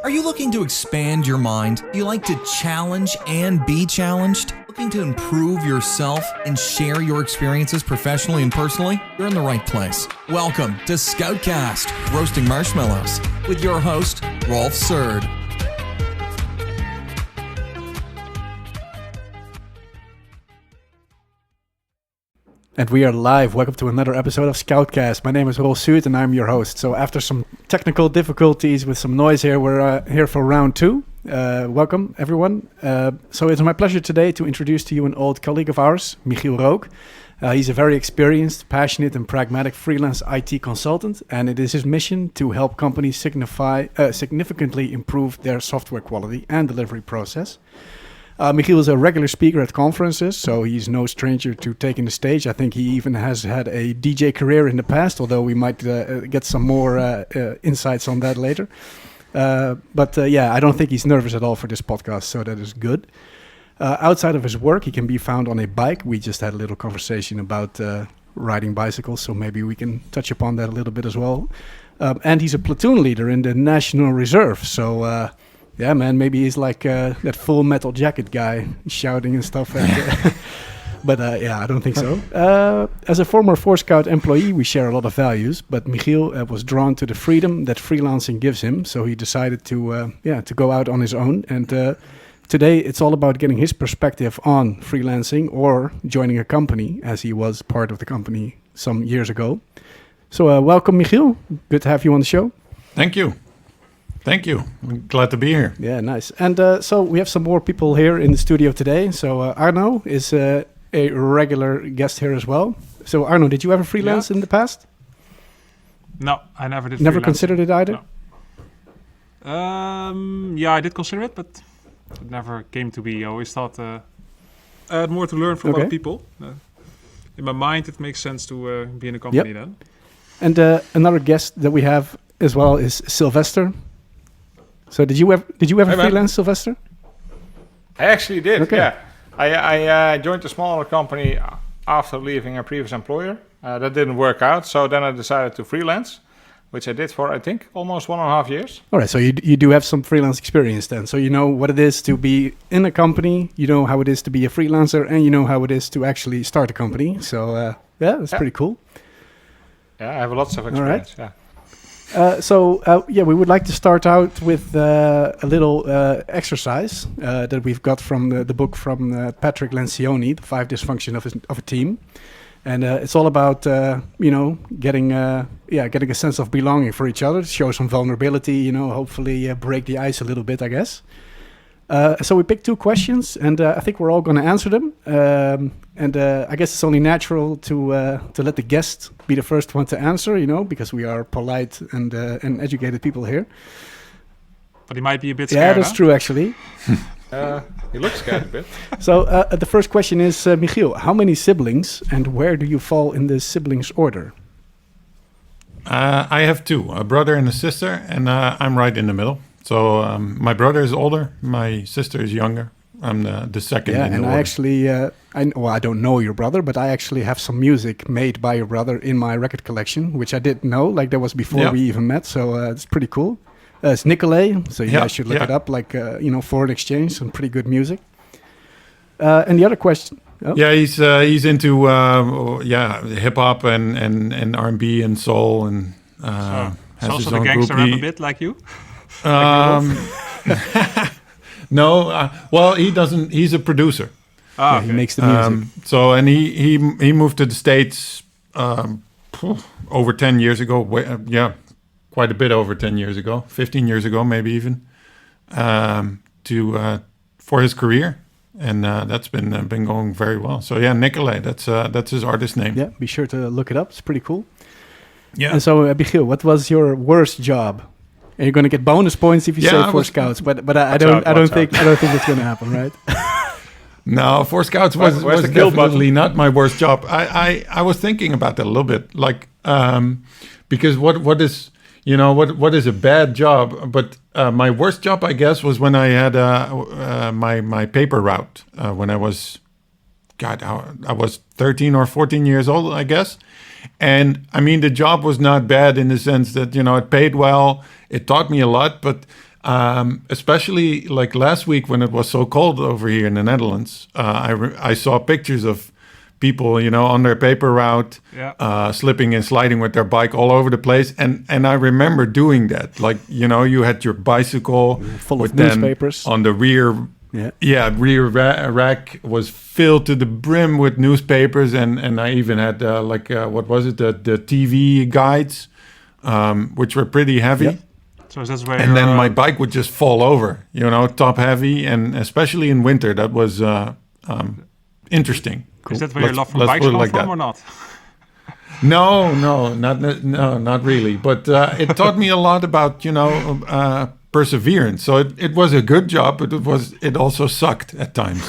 Are you looking to expand your mind? Do you like to challenge and be challenged? Looking to improve yourself and share your experiences professionally and personally? You're in the right place. Welcome to Scoutcast, Roasting Marshmallows, with your host, Rolf Surd. And we are live. Welcome to another episode of Scoutcast. My name is Rolf Surd and I'm your host. So after some technical difficulties with some noise here, we're here for round two. Welcome, everyone. So it's my pleasure today to introduce to you an old colleague of ours, Michiel Rook. He's a very experienced, passionate and pragmatic freelance IT consultant, and it is his mission to help companies significantly improve their software quality and delivery process. Michiel is a regular speaker at conferences, so he's no stranger to taking the stage. I think he even has had a DJ career in the past, although we might get some more insights on that later. But I don't think he's nervous at all for this podcast, so that is good. Outside of his work, he can be found on a bike. We just had a little conversation about riding bicycles, so maybe we can touch upon that a little bit as well. And he's a platoon leader in the National Reserve, so... yeah, man, maybe he's like that Full Metal Jacket guy shouting and stuff. But I don't think so. As a former FourScout employee, we share a lot of values, but Michiel was drawn to the freedom that freelancing gives him, so he decided to go out on his own. And today it's all about getting his perspective on freelancing or joining a company, as he was part of the company some years ago. So welcome, Michiel. Good to have you on the show. Thank you. Thank you. I'm glad to be here. Yeah, nice. And so we have some more people here in the studio today. So Arno is a regular guest here as well. So Arno, did you ever freelance in the past? No, I never did. Never considered it either? No. I did consider it, but it never came to be. I always thought I had more to learn from other people. In my mind, it makes sense to be in a company then. And another guest that we have as well is Sylvester. So did you ever freelance, Sylvester? I actually did. Okay. Yeah. I joined a smaller company after leaving a previous employer. That didn't work out, so then I decided to freelance, which I did for I think almost 1.5 years. All right, so you do have some freelance experience then. So you know what it is to be in a company, you know how it is to be a freelancer, and you know how it is to actually start a company. So that's pretty cool. Yeah, I have lots of experience. All right. We would like to start out with a little exercise that we've got from the book from Patrick Lencioni, The 5 Dysfunctions of a Team. And it's all about, getting a sense of belonging for each other, show some vulnerability, hopefully break the ice a little bit, I guess. So we picked 2 questions, and I think we're all going to answer them. I guess it's only natural to let the guest be the first one to answer, because we are polite and educated people here. But he might be a bit scared. Yeah, that's true, actually. He looks scared a bit. So the first question is, Michiel, how many siblings and where do you fall in the siblings order? I have 2, a brother and a sister, and I'm right in the middle. So my brother is older, my sister is younger. I'm the second in the order. I actually, I don't know your brother, but I actually have some music made by your brother in my record collection, which I didn't know, like that was before we even met, so it's pretty cool. It's Nicolay, so you guys should look it up, like, Foreign Exchange, some pretty good music. And the other question... Oh. Yeah, he's into hip-hop and R&B and soul, and has also his the own gangster group. rap a bit like you? No, well, he doesn't. He's a producer. He makes the music. And he moved to the States over 10 years ago. Quite a bit over 10 years ago, 15 years ago, maybe even, for his career, and that's been going very well. So Nicolay, that's his artist name. Yeah, be sure to look it up. It's pretty cool. Yeah. And so, Michiel, what was your worst job? And you're going to get bonus points if you say FourScouts, but I don't think it's going to happen, right? No, FourScouts was definitely not my worst job. I was thinking about that a little bit, like because what is a bad job? But my worst job, I guess, was when I had my paper route when I was, I was 13 or 14 years old, I guess. And I mean, the job was not bad in the sense that, it paid well. It taught me a lot, but Especially like last week when it was so cold over here in the Netherlands. I saw pictures of people, on their paper route, slipping and sliding with their bike all over the place. And I remember doing that. Like, you had your bicycle full of newspapers on the rear. Rear rack was filled to the brim with newspapers, and I even had what was it, the TV guides, which were pretty heavy. Yep. So that's where and then my bike would just fall over, top heavy, and especially in winter, that was interesting. Cool. Is that where your love for bikes come from or not? No, not really. But it taught me a lot about, perseverance. So it was a good job, but it also sucked at times,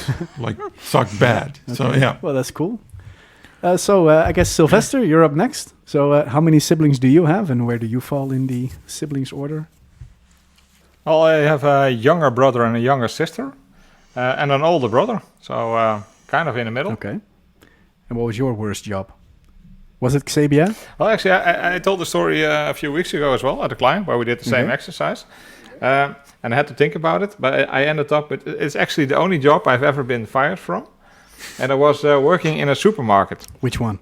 sucked bad. Okay. So yeah. Well, that's cool. I guess Sylvester, you're up next. So how many siblings do you have, and where do you fall in the siblings order? Well, I have a younger brother and a younger sister, and an older brother. So kind of in the middle. Okay. And what was your worst job? Was it Xebia? Well, actually, I told the story a few weeks ago as well at a client where we did the same exercise. And I had to think about it, but I ended up with, it's actually the only job I've ever been fired from. And I was working in a supermarket. Which one?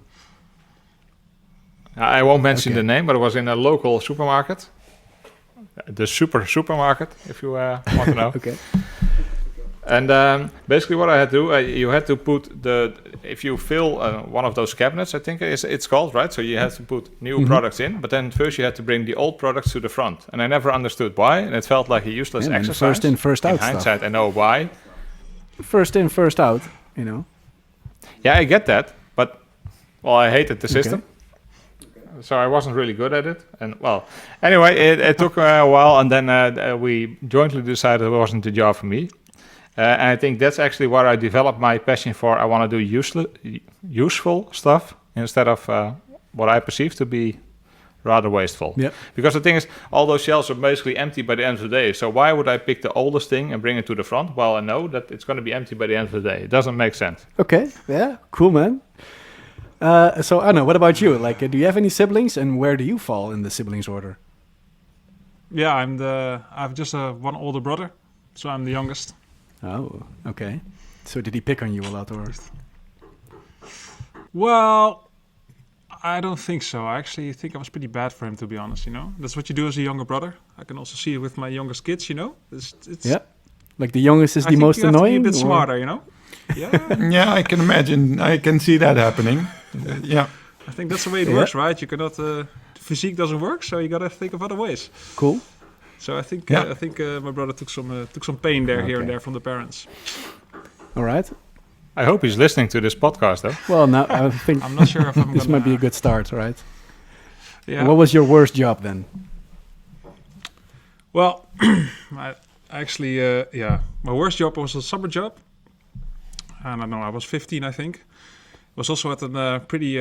I won't mention the name, but it was in a local supermarket. The supermarket, if you want to know. Okay. And basically what I had to do, you had to put if you fill one of those cabinets, I think it's called, right? So you have to put new products in, but then first you had to bring the old products to the front. And I never understood why, and it felt like a useless exercise. First in, first out in hindsight, stuff. I know why. First in, first out, Yeah, I get that, but, I hated the system. So I wasn't really good at it. And, anyway, it took a while, and then we jointly decided it wasn't the job for me. And I think that's actually where I developed my passion for. I want to do useful stuff instead of what I perceive to be rather wasteful. Yep. Because the thing is, all those shelves are basically empty by the end of the day. So why would I pick the oldest thing and bring it to the front while I know that it's going to be empty by the end of the day? It doesn't make sense. Okay, yeah, cool, man. So Anna, what about you? Do you have any siblings, and where do you fall in the siblings order? Yeah, I have just one older brother, so I'm the youngest. Oh, okay. So did he pick on you a lot, or? Well, I don't think so. I actually think I was pretty bad for him, to be honest, That's what you do as a younger brother. I can also see it with my youngest kids, It's yeah. Like the youngest is the most annoying? I think you have to be a bit smarter, Yeah. Yeah, I can imagine. I can see that happening. Yeah. I think that's the way it works, right? You cannot... physique doesn't work, so you got to think of other ways. Cool. So I think my brother took some pain here and there from the parents. All right. I hope he's listening to this podcast, though. Well, now I think I'm not sure if I'm this might be a good start, right? Yeah. And what was your worst job then? Well, my worst job was a summer job. I don't know, I was 15, I think. It was also at a pretty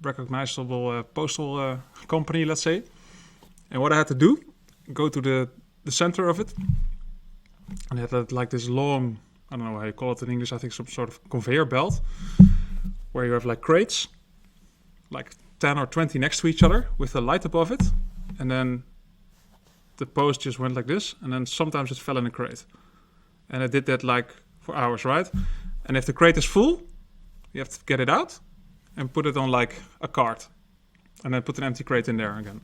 recognizable postal company, let's say. And what I had to do, go to the center of it, and it had this long, I don't know how you call it in English, I think some sort of conveyor belt, where you have crates, 10 or 20 next to each other with a light above it, and then the post just went like this, and then sometimes it fell in a crate. And I did that for hours, right? And if the crate is full, you have to get it out and put it on a cart, and then put an empty crate in there again.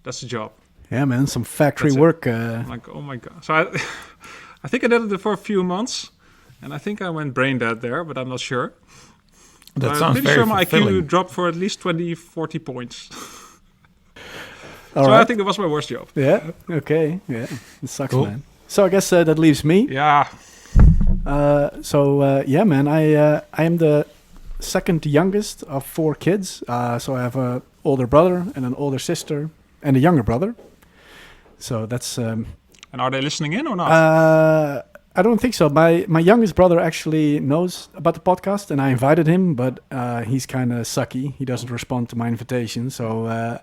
That's the job. Yeah, man, some factory work. Oh my God. So I think I did it for a few months, and I think I went brain dead there, but I'm not sure. That sounds I'm pretty very sure my fulfilling. IQ dropped for at least 20, 40 points. All so right. I think that was my worst job. Yeah, okay. Yeah, it sucks, Cool. man. So I guess that leaves me. Yeah. Man, I am the second youngest of 4 kids. So I have an older brother and an older sister and a younger brother. So that's... And are they listening in or not? I don't think so. My youngest brother actually knows about the podcast, and I invited him, but he's kind of sucky. He doesn't respond to my invitation, so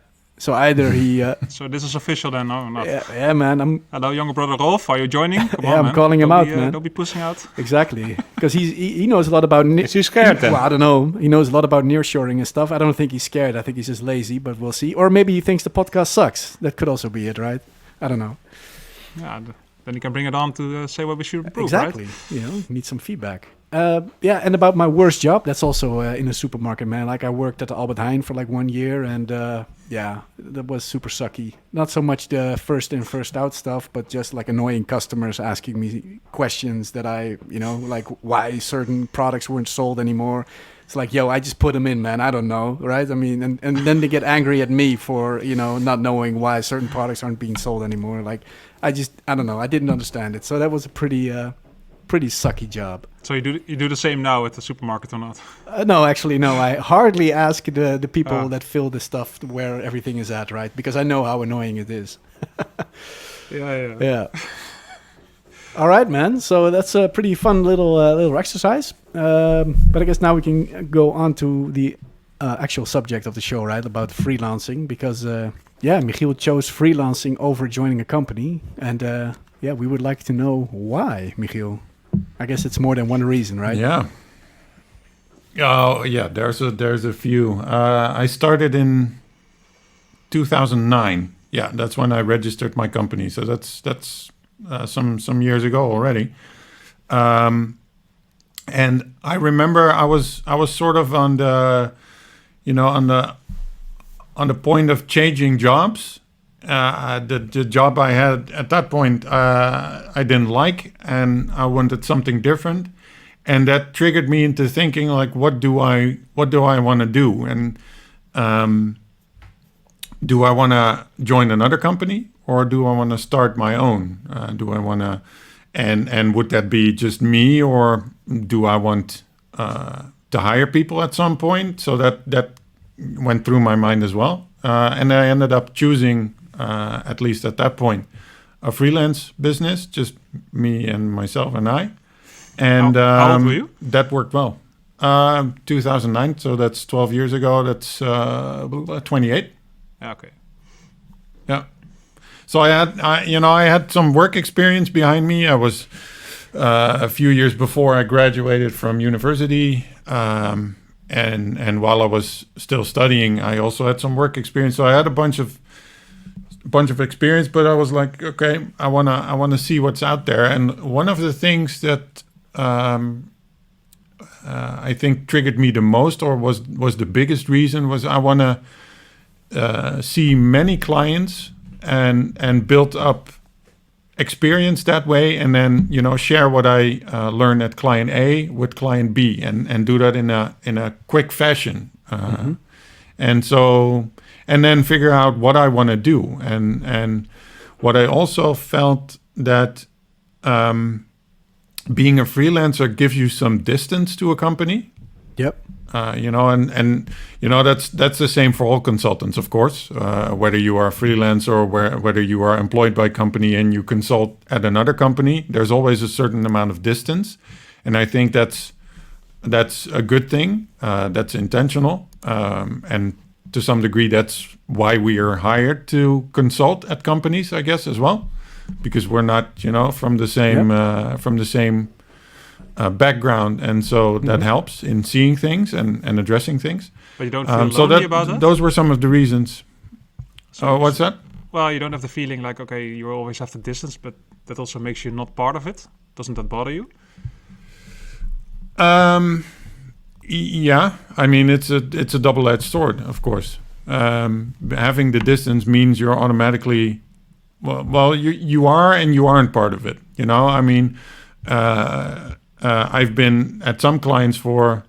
either he... So this is official then, no? Not. Yeah, man. Hello, younger brother Rolf. Are you joining? Come on, I'm man. calling him out, man. Don't be pushing out. Exactly, because he knows a lot about... Is he scared then? Well, I don't know. He knows a lot about nearshoring and stuff. I don't think he's scared. I think he's just lazy, but we'll see. Or maybe he thinks the podcast sucks. That could also be it, right? I don't know. Yeah, then you can bring it on to say what we should improve, Exactly. right? You know, need some feedback. Yeah, and about my worst job, that's also in a supermarket, man. Like I worked at the Albert Heijn for like 1 year, and yeah, that was super sucky. Not so much the first in, first out stuff, but just like annoying customers asking me questions that like why certain products weren't sold anymore. It's like, yo, I just put them in, man. I don't know, right? I mean, and then they get angry at me for, not knowing why certain products aren't being sold anymore. Like, I don't know. I didn't understand it. So that was a pretty sucky job. So you do the same now at the supermarket or not? No, actually, no. I hardly ask the people that fill the stuff where everything is at, right? Because I know how annoying it is. Yeah. All right, man. So that's a pretty fun little exercise. But I guess now we can go on to the actual subject of the show, right? About freelancing, because Michiel chose freelancing over joining a company, and we would like to know why, Michiel. I guess it's more than one reason, right? Yeah. Oh, yeah. There's a few. I started in 2009. Yeah, that's when I registered my company. So that's some years ago already. And I remember I was sort of on the point of changing jobs. The job I had at that point I didn't like, and I wanted something different, and that triggered me into thinking like, what do I want to do, and do I want to join another company, or do I want to start my own? Do I want to, and would that be just me, or do I want to hire people at some point? So that went through my mind as well, and I ended up choosing. At least at that point, a freelance business, just me and myself and I. And how old were you? That worked well. 2009, so that's 12 years ago. That's 28. Okay. Yeah. So I had some work experience behind me. I was a few years before I graduated from university, and while I was still studying, I also had some work experience. So I had a bunch of experience, but I was like, okay, I wanna see what's out there. And one of the things that I think triggered me the most, or was the biggest reason, was I wanna see many clients and build up experience that way, and then share what I learned at client A with client B, and do that in a quick fashion. And so. And then figure out what I want to do. And what I also felt that being a freelancer gives you some distance to a company. Yep. That's the same for all consultants, of course. Whether you are a freelancer or whether you are employed by a company and you consult at another company, there's always a certain amount of distance. And I think that's a good thing. That's intentional. And to some degree, that's why we are hired to consult at companies, I guess, as well, because we're not, from the same background, and so that helps in seeing things and addressing things. But you don't feel lonely about that? Those were some of the reasons. So what's that? Well, you don't have the feeling like, okay, you always have the distance, but that also makes you not part of it. Doesn't that bother you? Yeah, I mean, it's a double-edged sword, of course. Having the distance means you're automatically, you are and you aren't part of it. I mean, I've been at some clients for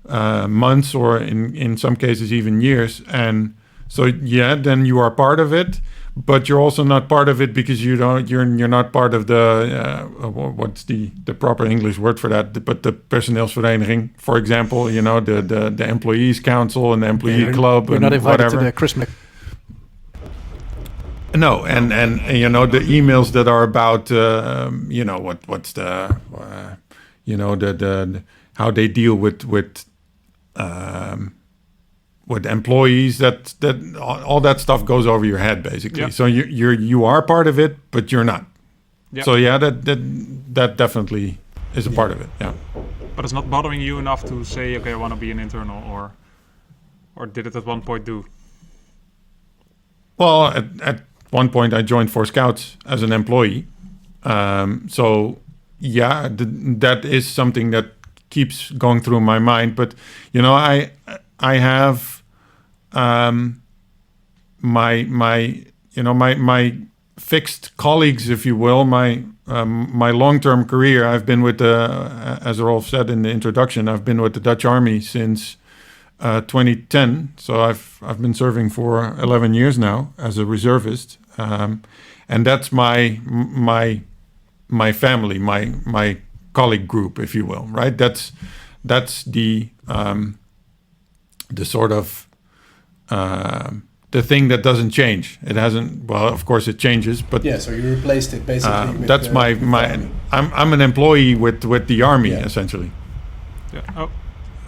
months, or in some cases even years, and so then you are part of it. But you're also not part of it because you're not part of the what's the proper English word for that? But the personeelsvereniging, for example, the employees council and the employee club. You're and not invited whatever. to the Christmas. No, and the emails that are about what's the the how they deal with employees, that all that stuff goes over your head basically. Yep. So you are part of it, but you're not. Yep. So that definitely is a part of it. Yeah. But it's not bothering you enough to say, okay, I want to be an internal, or did it at one point do? Well, one point I joined FourScouts as an employee. So yeah, that is something that keeps going through my mind. But you know, I have my fixed colleagues, if you will, my long-term career. I've been with as Rolf said in the introduction, I've been with the Dutch Army since 2010. So I've been serving for 11 years now as a reservist, and that's my family, my colleague group, if you will, right? That's the sort of the thing that doesn't change. It hasn't. Well, of course it changes, but yeah. So you replaced it basically. With that's my. I'm an employee with the army essentially. Yeah.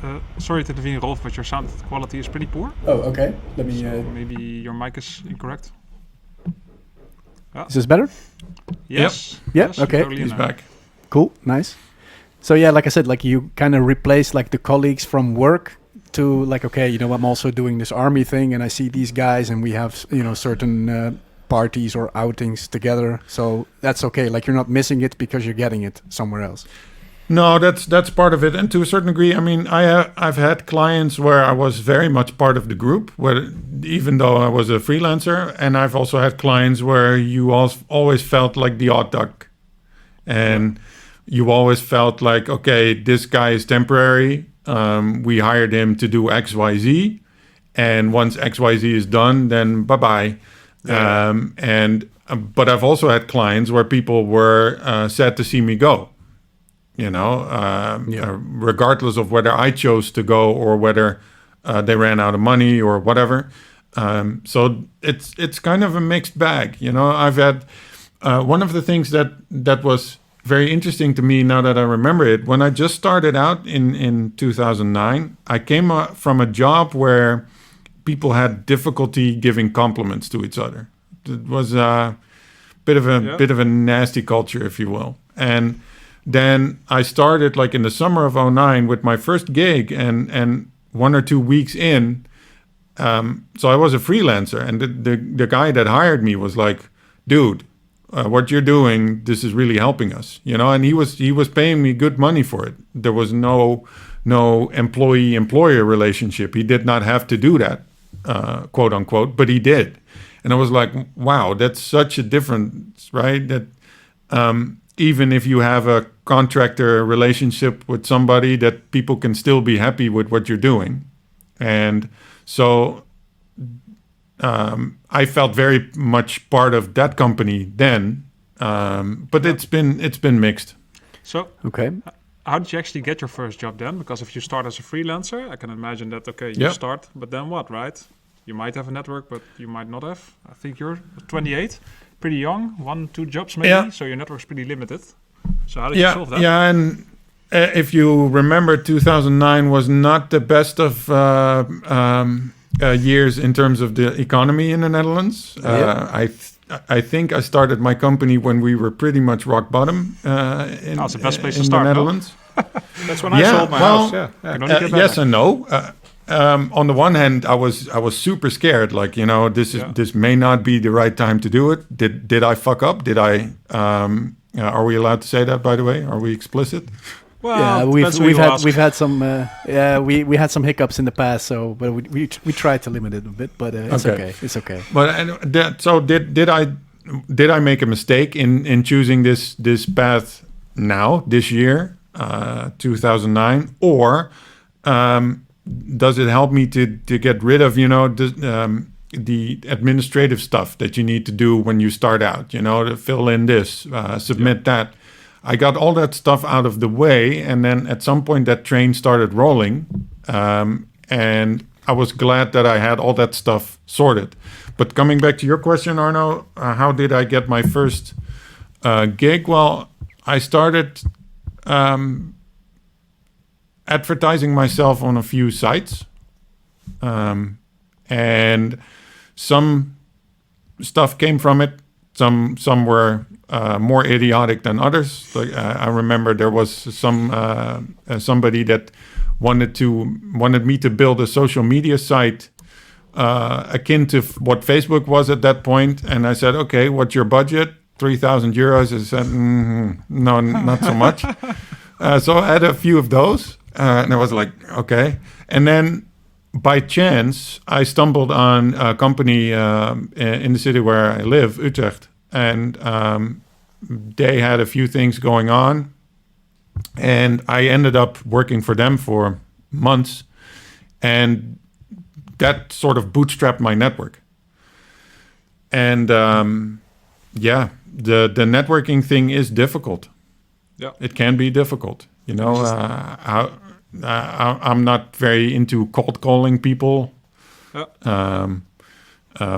Oh, sorry to intervene, Rolf, but your sound quality is pretty poor. Oh, okay. Let me. So maybe your mic is incorrect. Is this better? Yes. Yeah. Yes, Okay. totally He's back. Cool. Nice. So yeah, like I said, like you kind of replace like the colleagues from work to like, okay, you know, I'm also doing this army thing, and I see these guys, and we have certain parties or outings together. So that's okay. Like you're not missing it because you're getting it somewhere else. No, that's part of it, and to a certain degree, I mean, I've had clients where I was very much part of the group, where even though I was a freelancer, and I've also had clients where you always felt like the odd duck, and you always felt like, okay, this guy is temporary. We hired him to do X, Y, Z, and once X, Y, Z is done, then bye bye. Yeah. But I've also had clients where people were sad to see me go. You know, regardless of whether I chose to go or whether they ran out of money or whatever. So it's kind of a mixed bag. You know, I've had one of the things that was very interesting to me now that I remember it. When I just started out in 2009, I came from a job where people had difficulty giving compliments to each other. It was a bit of a nasty culture, if you will, and then I started like in the summer of 2009 with my first gig, and 1 or 2 weeks in, so I was a freelancer, and the guy that hired me was like, dude, what you're doing, this is really helping us, you know, and he was paying me good money for it. There was no employee-employer relationship. He did not have to do that, quote unquote, but he did. And I was like, wow, that's such a difference, right? That even if you have a contractor relationship with somebody, that people can still be happy with what you're doing. And so I felt very much part of that company then, but it's been mixed. So okay, how did you actually get your first job then? Because if you start as a freelancer, I can imagine that you start, but then what, right? You might have a network, but you might not have. I think you're 28, pretty young, 1-2 jobs maybe, so your network's pretty limited. So how did you solve that? Yeah, and if you remember, 2009 was not the best of years in terms of the economy in the Netherlands. I think I started my company when we were pretty much rock bottom That's the best place to start, the Netherlands. No? That's when I sold my house. Yes and no. On the one hand, I was super scared. Like, you know, this may not be the right time to do it. Did I fuck up? Did I? Are we allowed to say that? By the way, are we explicit? Well, yeah, we've had some we had some hiccups in the past. So, but we tried to limit it a bit. But it's okay. It's okay. But did I make a mistake in choosing this path now this year, 2009, or does it help me to get rid of, you know, the administrative stuff that you need to do when you start out, you know, to fill in this, submit that. I got all that stuff out of the way, and then at some point that train started rolling, and I was glad that I had all that stuff sorted. But coming back to your question, Arno, how did I get my first gig? Well, I started advertising myself on a few sites, and some stuff came from it. Some were more idiotic than others. Like I remember there was somebody that wanted me to build a social media site akin to what Facebook was at that point. And I said, okay, what's your budget? 3,000 euros. I said, no, not so much. So I had a few of those. And I was like, okay. And then by chance, I stumbled on a company in the city where I live, Utrecht. And they had a few things going on. And I ended up working for them for months. And that sort of bootstrapped my network. And the networking thing is difficult. Yeah, it can be difficult. You know, I'm not very into cold calling people. Yeah.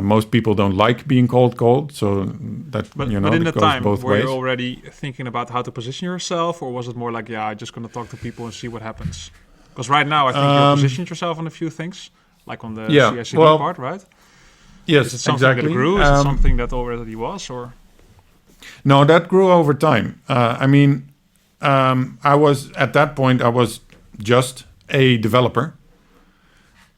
Most people don't like being cold, so that but you know but in it the goes time, both were ways. you already thinking about how to position yourself, or was it more like, I'm just going to talk to people and see what happens? Because right now, I think you positioned yourself on a few things, like on the CI/CD part, right? Yes, is it something exactly. that grew? Is it something that already was, or? No, that grew over time. I was at that point. I was just a developer,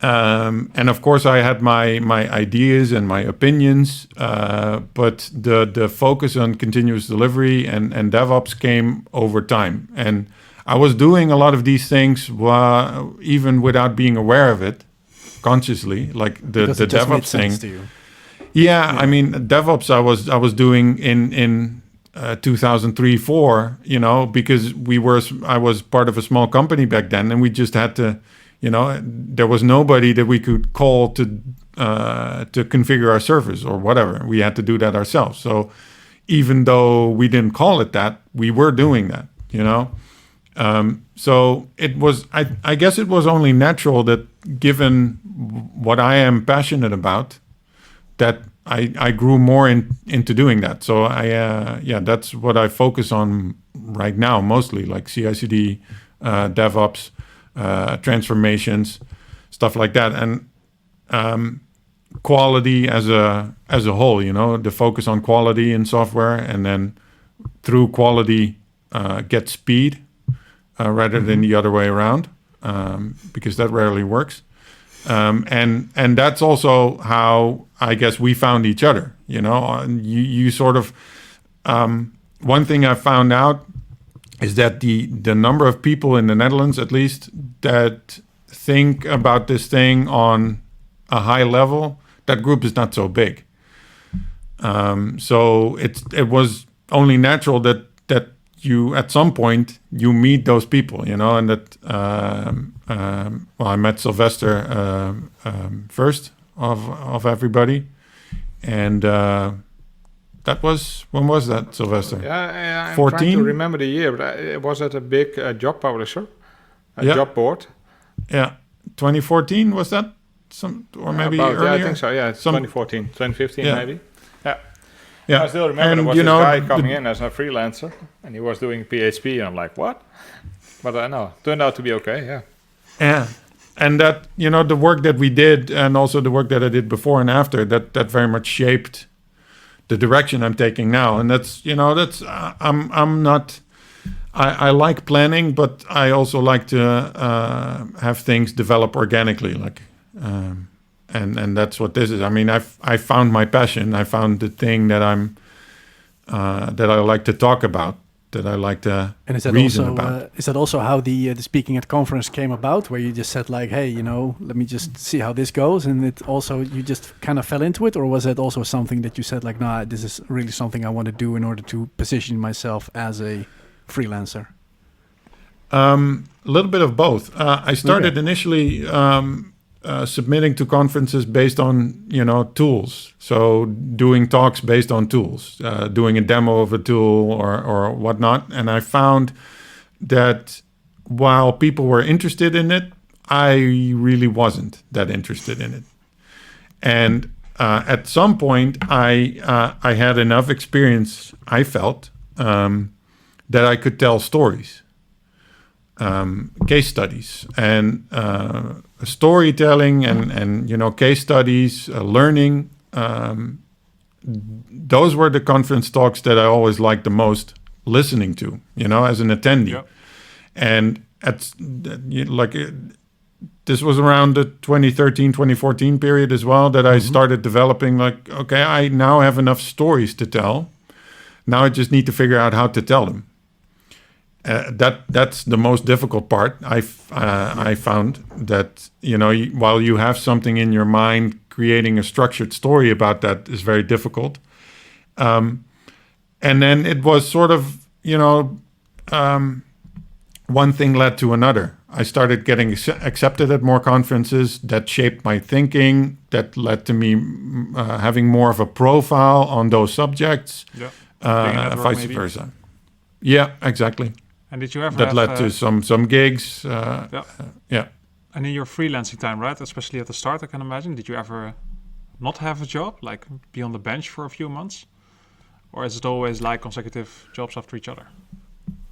and of course, I had my ideas and my opinions. But the focus on continuous delivery and DevOps came over time, and I was doing a lot of these things even without being aware of it consciously, like the DevOps thing. Yeah, I mean, DevOps I was doing in 2003-04, you know, because I was part of a small company back then, and we just had to, you know, there was nobody that we could call to configure our servers or whatever. We had to do that ourselves. So even though we didn't call it that, we were doing that, you know. So it was, I guess it was only natural that given what I am passionate about, that I grew more into doing that. So that's what I focus on right now, mostly like CI/CD, DevOps, transformations, stuff like that, and quality as a whole. You know, the focus on quality in software, and then through quality get speed rather than the other way around, because that rarely works. And that's also how I guess we found each other. You know, you sort of one thing I found out is that the number of people in the Netherlands, at least, that think about this thing on a high level, that group is not so big. So it was only natural that you at some point you meet those people, you know, and that I met Sylvester first of everybody, and that was, when was that, Sylvester? Yeah, I'm 14? trying to remember the year, but it was at a big job publisher, job board. Yeah, 2014 was that? Or maybe earlier? Yeah, I think so. Yeah, it's 2014, 2015 maybe. Yeah, I still remember there was you this know, guy coming in as a freelancer, and he was doing PHP, and I'm like, what? But I know, turned out to be okay, yeah. Yeah, and that, you know, the work that we did, and also the work that I did before and after, that very much shaped the direction I'm taking now. And that's, you know, that's, I'm not, I like planning, but I also like to have things develop organically, like, and that's what this is. I mean, I found my passion. I found the thing that that I like to talk about, that I like to reason about. Is that also how the speaking at conference came about, where you just said like, hey, you know, let me just see how this goes, and it also, you just kind of fell into it, or was it also something that you said like, nah, this is really something I want to do in order to position myself as a freelancer? A little bit of both. I started initially submitting to conferences based on, you know, tools. So doing talks based on tools, doing a demo of a tool or whatnot. And I found that while people were interested in it, I really wasn't that interested in it. And at some point, I had enough experience, I felt, that I could tell stories. Case studies and storytelling and you know, case studies, learning. Those were the conference talks that I always liked the most listening to, you know, as an attendee. Yep. And this was around the 2013, 2014 period as well that I started developing like, okay, I now have enough stories to tell. Now I just need to figure out how to tell them. That's the most difficult part. I found that, while you have something in your mind, creating a structured story about that is very difficult. And then it was sort of, one thing led to another. I started getting accepted at more conferences. That shaped my thinking. That led to me having more of a profile on those subjects. Yeah. Vice maybe. versa. Yeah, exactly. And did you ever That led to some gigs. Yeah. And in your freelancing time, right? Especially at the start, I can imagine. Did you ever not have a job, like be on the bench for a few months? Or is it always like consecutive jobs after each other?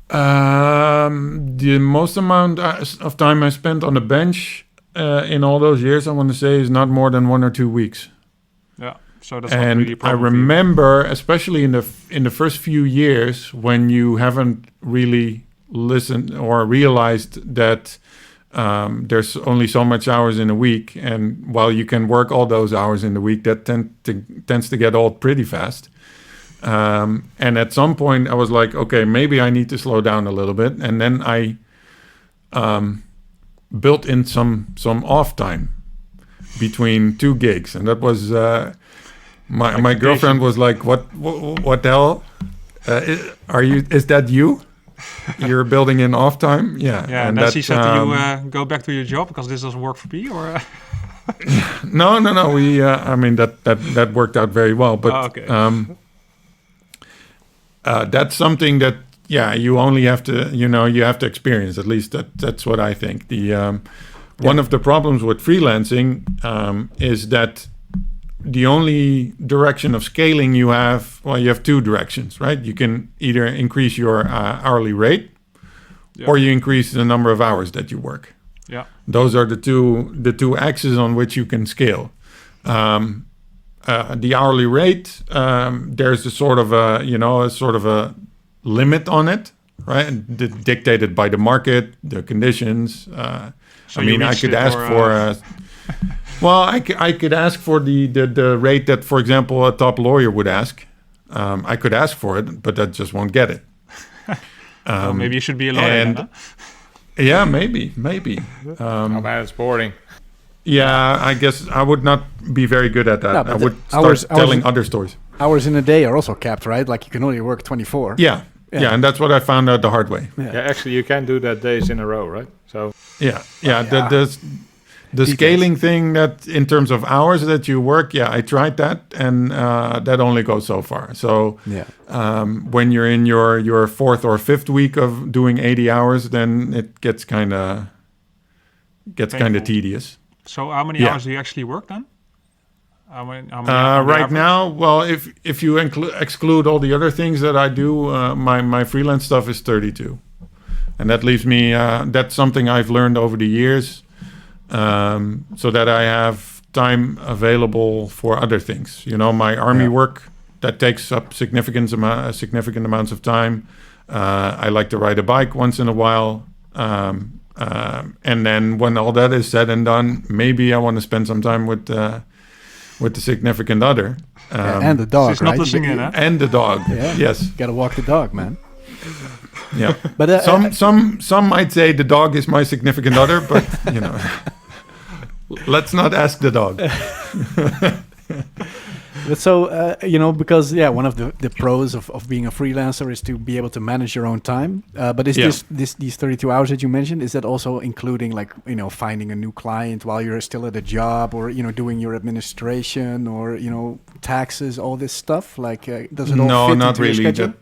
The most amount of time I spent on the bench in all those years, I want to say, is not more than 1 or 2 weeks. Yeah, so that's not really a And I problem for you. remember, especially in the first few years, when you haven't really listened or realized that there's only so much hours in a week, and while you can work all those hours in the week, that tends to get old pretty fast. And at some point I was like, okay, maybe I need to slow down a little bit. And then I built in some off time between 2 gigs. And that was, my girlfriend was like, what the hell? Is that you? You're building in off time? Yeah. Yeah, and then she said to you, go back to your job because this doesn't work for me, or? No. We, that worked out very well. But okay. That's something that, you only have to, you have to experience. At least that's what I think. One of the problems with freelancing is that the only direction of scaling you have 2 directions, right? You can either increase your hourly rate, or you increase the number of hours that you work. Yeah. Those are the two axes on which you can scale. The hourly rate, there's a sort of a limit on it, right? Dictated by the market, the conditions. I could ask for. Well, I could ask for the rate that, for example, a top lawyer would ask. I could ask for it, but that just won't get it. Well, maybe you should be a lawyer. And then, yeah, maybe. Oh man, it's boring. Yeah, I guess I would not be very good at that. No, but I would hours- start telling other stories. Hours in a day are also capped, right? Like you can only work 24. Yeah, and that's what I found out the hard way. Yeah, actually, you can do that days in a row, right? So Yeah. Yeah. The scaling thing that in terms of hours that you work, I tried that, and that only goes so far. So when you're in your 4th or 5th week of doing 80 hours, then it gets kind of tedious. So how many hours do you actually work then? How many right now, well, if you exclude all the other things that I do, my freelance stuff is 32, and that leaves me. That's something I've learned over the years, so that I have time available for other things. My army work that takes up significant amounts of time. I like to ride a bike once in a while. And then when all that is said and done, maybe I want to spend some time with the significant other. And the dog, She's right? not listening in, huh? And the dog. Yeah. Yes. Gotta walk the dog, man. Yeah. But some might say the dog is my significant other, but let's not ask the dog. But so, because one of the pros of being a freelancer is to be able to manage your own time. But is these 32 hours that you mentioned, is that also including finding a new client while you're still at a job, or doing your administration, or taxes, all this stuff? Like, does it all fit not into your really. schedule?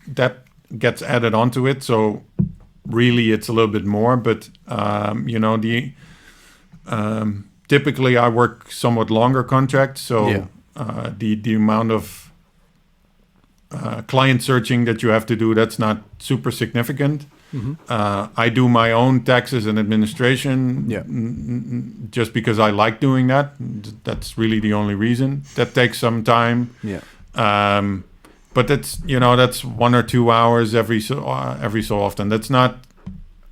That gets added onto it. So really, it's a little bit more. But typically, I work somewhat longer contracts, so the amount of client searching that you have to do, that's not super significant. I do my own taxes and administration just because I like doing that. That's really the only reason. That takes some time. But that's 1 or 2 hours every so often. That's not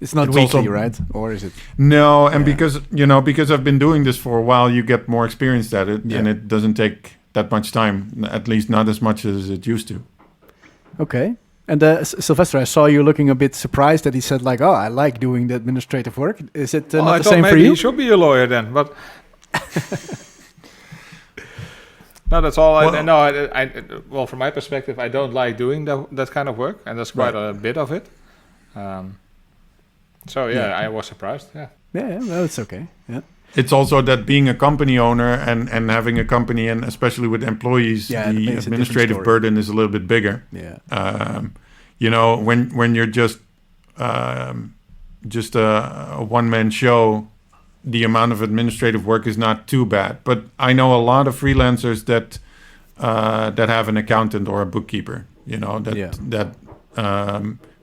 It's not it's weekly, also- right? Or is it? No, and Yeah. because I've been doing this for a while, you get more experienced at it, Yeah. and it doesn't take that much time. At least not as much as it used to. Okay. And Sylvester, I saw you looking a bit surprised that he said like, "Oh, I like doing the administrative work." Is it Well, not I the thought same for maybe you? he should be a lawyer then, but no, that's all. Well, from my perspective, I don't like doing that kind of work, and there's quite a bit of it. So I was surprised. Yeah. Yeah, well, it's okay. Yeah. It's also that being a company owner and having a company, and especially with employees, Yeah, it the makes a different administrative story. burden is a little bit bigger. Yeah. When you're just a one-man show, the amount of administrative work is not too bad. But I know a lot of freelancers that have an accountant or a bookkeeper. That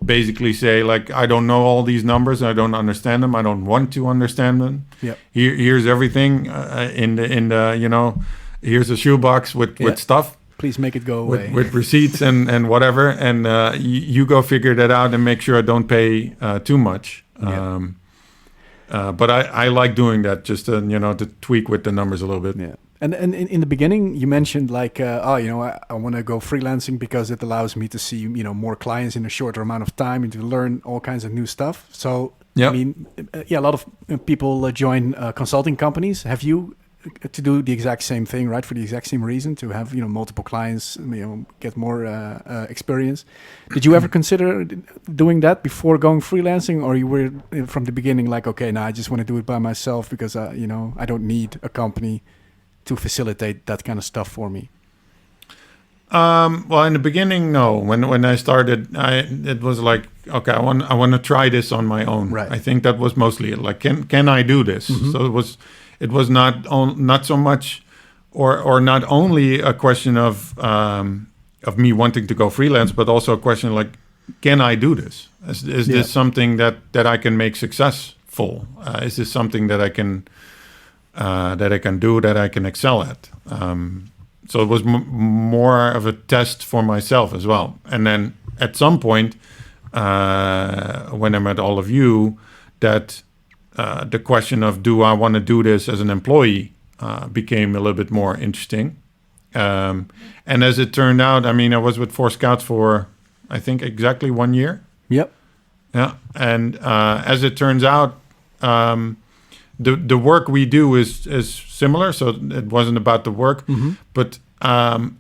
basically say like, I don't know all these numbers, I don't understand them, I don't want to understand them. Yep. Here's everything in the here's a shoebox with stuff. Please make it go away. With receipts and whatever, and you go figure that out and make sure I don't pay too much. But I like doing that just to tweak with the numbers a little bit. Yeah. And in the beginning, you mentioned like, I want to go freelancing because it allows me to see, more clients in a shorter amount of time and to learn all kinds of new stuff. So, Yep. I mean, a lot of people join consulting companies. Have you to do the exact same thing, right? For the exact same reason, to have, multiple clients, get more experience. Did you ever consider doing that before going freelancing, or you were from the beginning like, okay, now I just want to do it by myself because, I don't need a company to facilitate that kind of stuff for me? Well, in the beginning, no. When I started, it was like, okay, I want to try this on my own. Right. I think that was mostly it. Like, can I do this? Mm-hmm. So it was not so much, or not only a question of me wanting to go freelance, but also a question like, can I do this? Is this something that I can make successful? Is this something that I can do, that I can excel at? So it was more of a test for myself as well. And then at some point, when I met all of you, that the question of, do I want to do this as an employee, became a little bit more interesting. And as it turned out, I mean, I was with FourScouts for, I think, exactly 1 year. Yep. Yeah. And as it turns out, the work we do is similar, so it wasn't about the work, but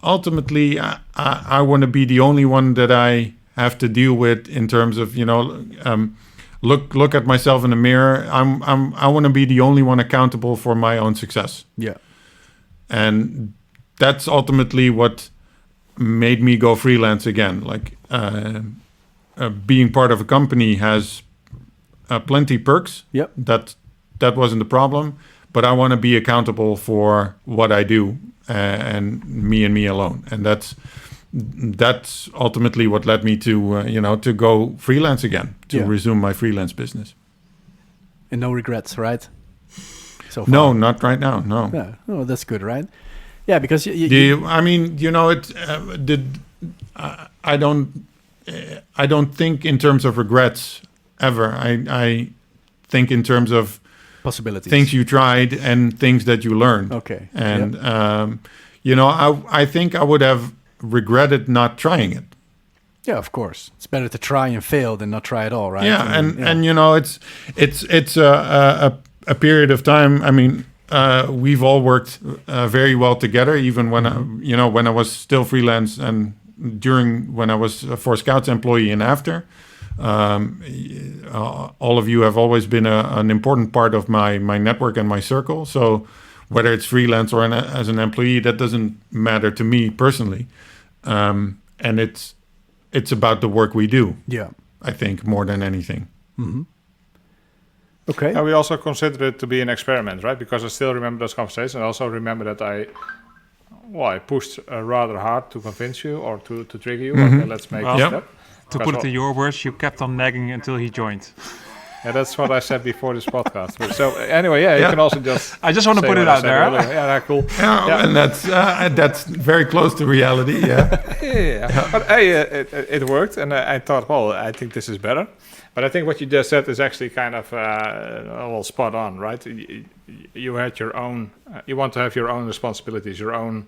ultimately I want to be the only one that I have to deal with in terms of look at myself in the mirror. I want to be the only one accountable for my own success. Yeah. And that's ultimately what made me go freelance again. Like being part of a company has plenty perks. Yep. That wasn't the problem, but I want to be accountable for what I do, and me alone. And that's ultimately what led me to go freelance again, to resume my freelance business. And no regrets, right? So far. No, not right now. No. Yeah. Oh, that's good, right? Yeah, because I don't think in terms of regrets ever. I think in terms of possibilities, things you tried and things that you learned. Okay. And I think I would have regretted not trying it. Yeah, of course. It's better to try and fail than not try at all, right? Yeah, it's a period of time. I mean, we've all worked very well together, even when when I was still freelance and during when I was a FourScouts employee and after. All of you have always been an important part of my network and my circle. So whether it's freelance or as an employee, that doesn't matter to me personally. And it's about the work we do. Yeah, I think more than anything. Mm-hmm. Okay. And we also consider it to be an experiment, right? Because I still remember those conversations. I also remember that I pushed rather hard to convince you or to trigger you. Mm-hmm. Okay, let's make a step. To put it in your words, you kept on nagging until he joined. Yeah, that's what I said before this podcast. So anyway, you can also just. I just want to put it out there. Yeah, cool. Yeah, and that's very close to reality. Yeah. But hey, it worked, and I thought, well, I think this is better. But I think what you just said is actually kind of spot on, right? You had your own. You want to have your own responsibilities, your own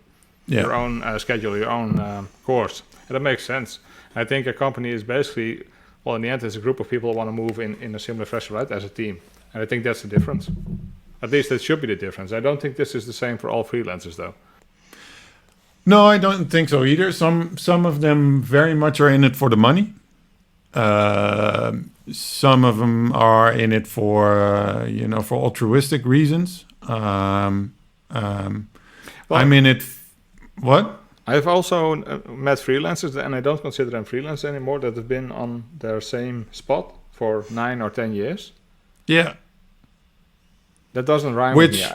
schedule, your own course. And that makes sense. I think a company is basically, well, in the end, it's a group of people who want to move in a similar fashion, right, as a team. And I think that's the difference. At least that should be the difference. I don't think this is the same for all freelancers, though. No, I don't think so either. Some of them very much are in it for the money. Some of them are in it for for altruistic reasons. I'm in it. What? I've also met freelancers, and I don't consider them freelance anymore, that have been on their same spot for 9 or 10 years. Yeah. That doesn't rhyme with me.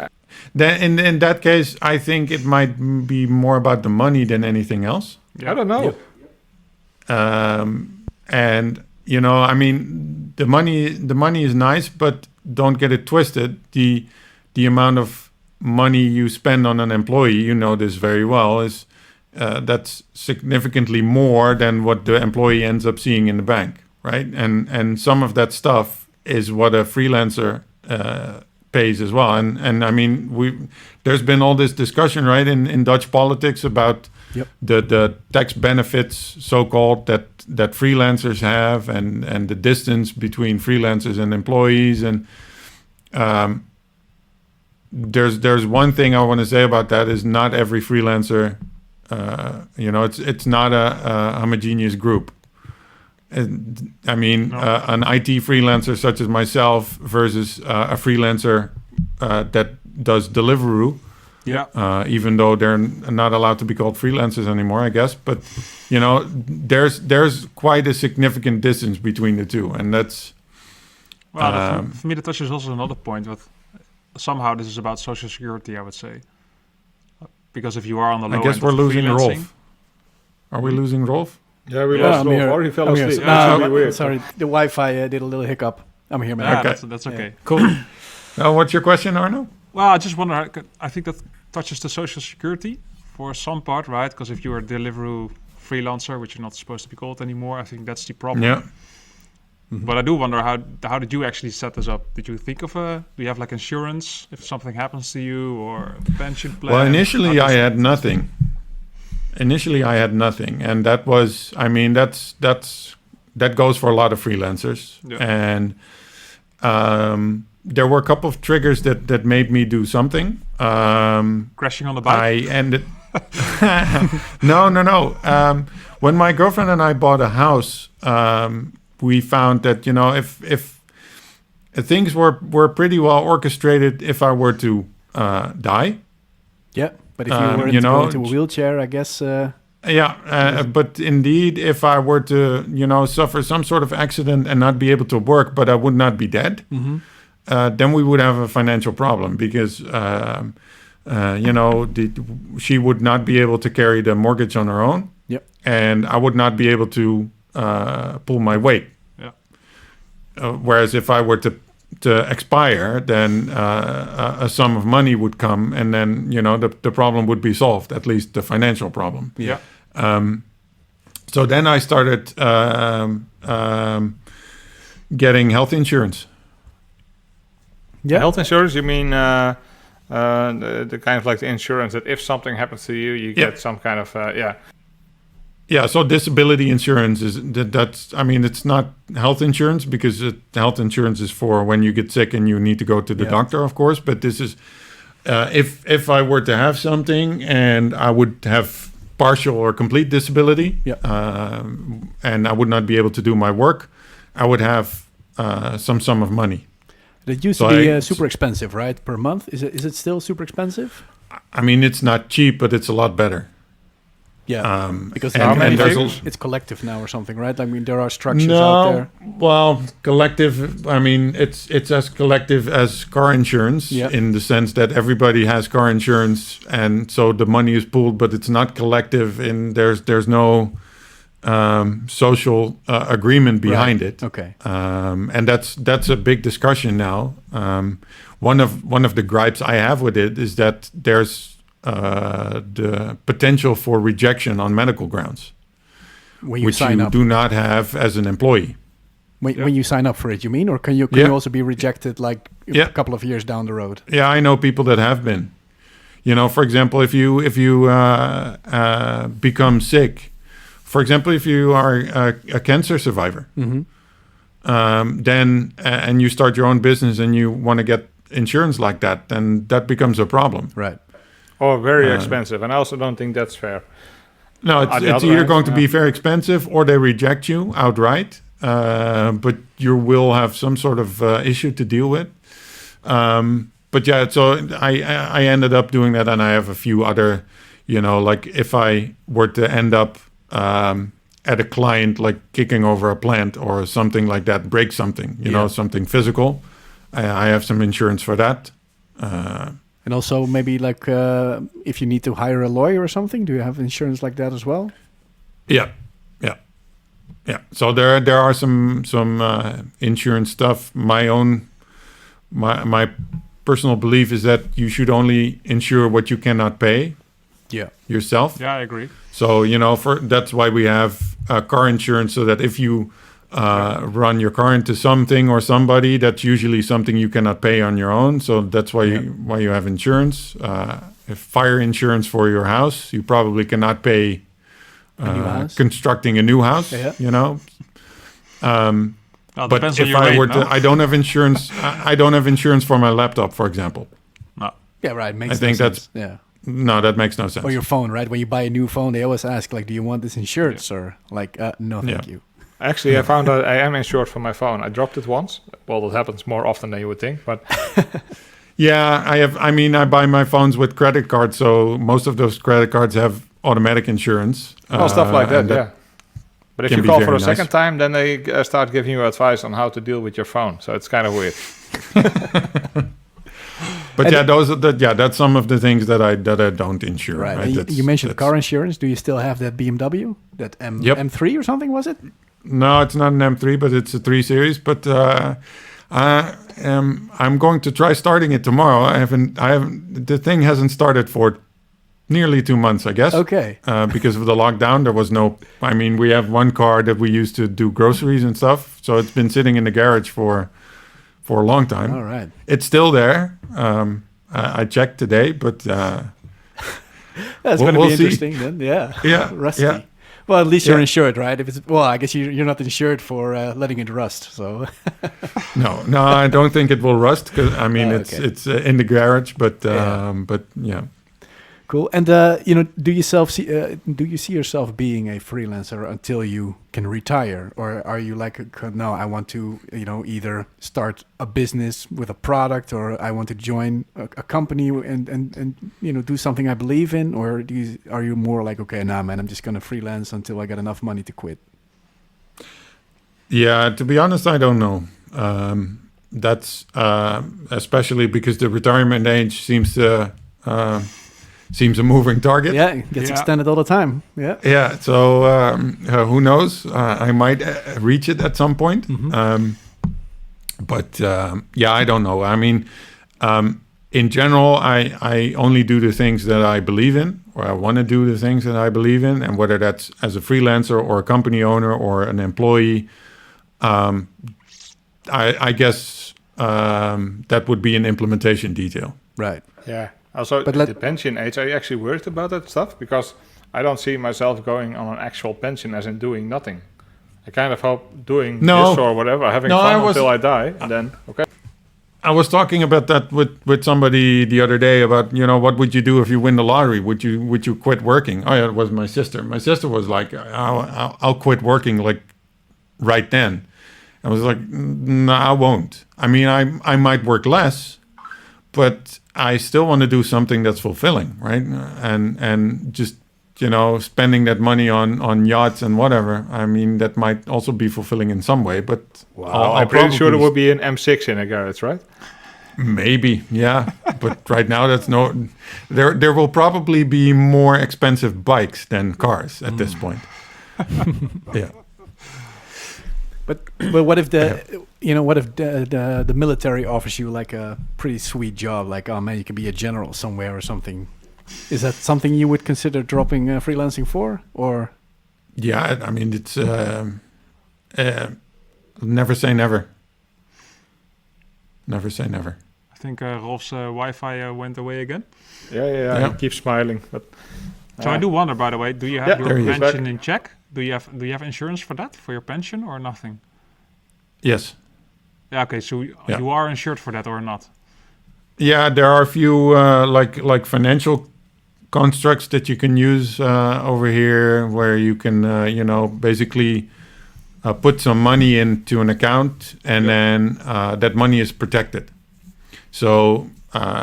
Then in that case, I think it might be more about the money than anything else. Yeah. I don't know. And I mean, the money is nice, but don't get it twisted. The amount of money you spend on an employee, you know this very well, is that's significantly more than what the employee ends up seeing in the bank, right? And some of that stuff is what a freelancer pays as well. And I mean, there's been all this discussion, right, in Dutch politics about the tax benefits, so-called, that freelancers have, and the distance between freelancers and employees. And there's one thing I want to say about that is not every freelancer, it's not a homogeneous group. I mean, an IT freelancer such as myself versus a freelancer that does Deliveroo. Yeah. Even though they're not allowed to be called freelancers anymore, I guess. But there's quite a significant distance between the two, and that's. Well, for me, that touches also another point. But somehow this is about social security, I would say, because if you are on the low I guess end we're of losing freelancing, Rolf. Are we losing Rolf? Yeah, we lost Rolf, or he fell asleep. That's really weird. Sorry, the Wi-Fi did a little hiccup. I'm here, man. Yeah, Okay. that's okay. Yeah. Cool. Now, what's your question, Arno? Well, I just wonder. I think that touches the social security for some part, right? Because if you are a Deliveroo freelancer, which you're not supposed to be called anymore, I think that's the problem. Yeah. Mm-hmm. But I do wonder how did you actually set this up? Did you think of do you have like insurance if something happens to you, or a pension plan? Well, initially I had nothing. And that was, I mean, that goes for a lot of freelancers. Yeah. And there were a couple of triggers that made me do something. Crashing on the bike? I ended... No. When my girlfriend and I bought a house, we found that, if things were pretty well orchestrated if I were to die. Yeah, but if you were to go into a wheelchair, I guess... but indeed, if I were to, suffer some sort of accident and not be able to work, but I would not be dead, then we would have a financial problem because, she would not be able to carry the mortgage on her own. Yep. And I would not be able to pull my weight. Yeah. Whereas if I were to expire, then a sum of money would come, and then the problem would be solved, at least the financial problem. Yeah. So then I started getting health insurance. Yeah. Health insurance, you mean the kind of like the insurance that if something happens to you, you get some kind of Yeah, so disability insurance it's not health insurance, because health insurance is for when you get sick and you need to go to the doctor, of course. But this is if I were to have something and I would have partial or complete disability, and I would not be able to do my work, I would have some sum of money. It used to be super expensive, right? Per month? Is it still super expensive? I mean, it's not cheap, but it's a lot better. Yeah, because it's collective now or something, right? I mean, there are structures out there. Well, collective, I mean, it's as collective as car insurance in the sense that everybody has car insurance, and so the money is pooled, but it's not collective. And there's no social agreement behind it. Okay. And that's a big discussion now. One of the gripes I have with it is that there's the potential for rejection on medical grounds, When you which sign you up, do not have as an employee. when you sign up for it, you mean, or can you also be rejected like a couple of years down the road? Yeah, I know people that have been. For example, if you become sick, for example, if you are a cancer survivor, then and you start your own business and you want to get insurance like that, then that becomes a problem. Right. Or very expensive, and I also don't think that's fair. No, On the it's other either hand, going to be very expensive or they reject you outright. But you will have some sort of issue to deal with. But yeah, so I ended up doing that, and I have a few other, like if I were to end up at a client, like kicking over a plant or something like that, break something, something physical, I have some insurance for that. And also maybe like if you need to hire a lawyer or something, do you have insurance like that as well? Yeah. So there are some insurance stuff. My personal belief is that you should only insure what you cannot pay. Yeah. Yourself. Yeah, I agree. So that's why we have car insurance, so that if you run your car into something or somebody, that's usually something you cannot pay on your own. So that's why you have insurance. If fire insurance for your house, you probably cannot pay. Constructing a new house, but if I were to, I don't have insurance. I don't have insurance for my laptop, for example. No. Yeah, right. I think that's no, that makes no sense. Or your phone, right? When you buy a new phone, they always ask, like, do you want this insured, sir? Like, no, thank you. Actually, I found out I am insured for my phone. I dropped it once. Well, that happens more often than you would think, but. Yeah, I have. I mean, I buy my phones with credit cards, so most of those credit cards have automatic insurance. Stuff like that, yeah. But if you call for a second time, then they start giving you advice on how to deal with your phone. So it's kind of weird. But that's some of the things that I don't insure. Right. You mentioned car insurance. Do you still have that BMW, that M3 or something? Was it? No, it's not an M3, but it's a 3 Series. But I'm going to try starting it tomorrow. I haven't. The thing hasn't started for nearly 2 months, I guess. Okay. Because of the lockdown, there was no. I mean, we have one car that we use to do groceries and stuff, so it's been sitting in the garage for a long time. All right. It's still there. I checked today, but that's going to be interesting then. Yeah. Yeah. Rusty. Yeah. Well, at least you're insured, right? If it's I guess you're not insured for letting it rust. So. No, I don't think it will rust, because I mean it's in the garage, but yeah. Cool. And do you see yourself being a freelancer until you can retire, or are you like, no, I want to either start a business with a product, or I want to join a company and do something I believe in, or are you more like, okay, nah, man, I'm just gonna freelance until I get enough money to quit? Yeah, to be honest, I don't know. That's especially because the retirement age seems a moving target. Yeah, it gets extended all the time. Yeah. Yeah. So who knows? I might reach it at some point. Mm-hmm. But I don't know. I mean, in general, I only do the things that I believe in, or I want to do the things that I believe in, and whether that's as a freelancer or a company owner or an employee, I guess that would be an implementation detail. Right. Yeah. Also, the pension age, are you actually worried about that stuff? Because I don't see myself going on an actual pension as in doing nothing. I kind of hope doing this or whatever, having fun until I die, and then, okay. I was talking about that with somebody the other day about, what would you do if you win the lottery? Would you quit working? Oh, yeah, it was my sister. My sister was like, I'll quit working like right then. I was like, no, I won't. I mean, I might work less, but I still want to do something that's fulfilling, right? And just, spending that money on yachts and whatever. I mean, that might also be fulfilling in some way, but... Wow, I'm pretty sure there will be an M6 in a garage, right? Maybe, yeah. But right now, that's no... There will probably be more expensive bikes than cars at this point. Yeah. But what if the military offers you like a pretty sweet job, like, oh man, you can be a general somewhere or something? Is that something you would consider dropping freelancing for, or? Yeah, I mean, it's never say never. Never say never. I think Rolf's Wi-Fi went away again. Yeah. Yeah. He keeps smiling, but. So I do wonder, by the way, do you have Yeah, there he your is. pension in check? Do you have insurance for that, for your pension, or nothing? Yes. Yeah, okay, so Yeah. you are insured for that or not? Yeah, there are a few like financial constructs that you can use over here, where you can basically put some money into an account, and then that money is protected. So,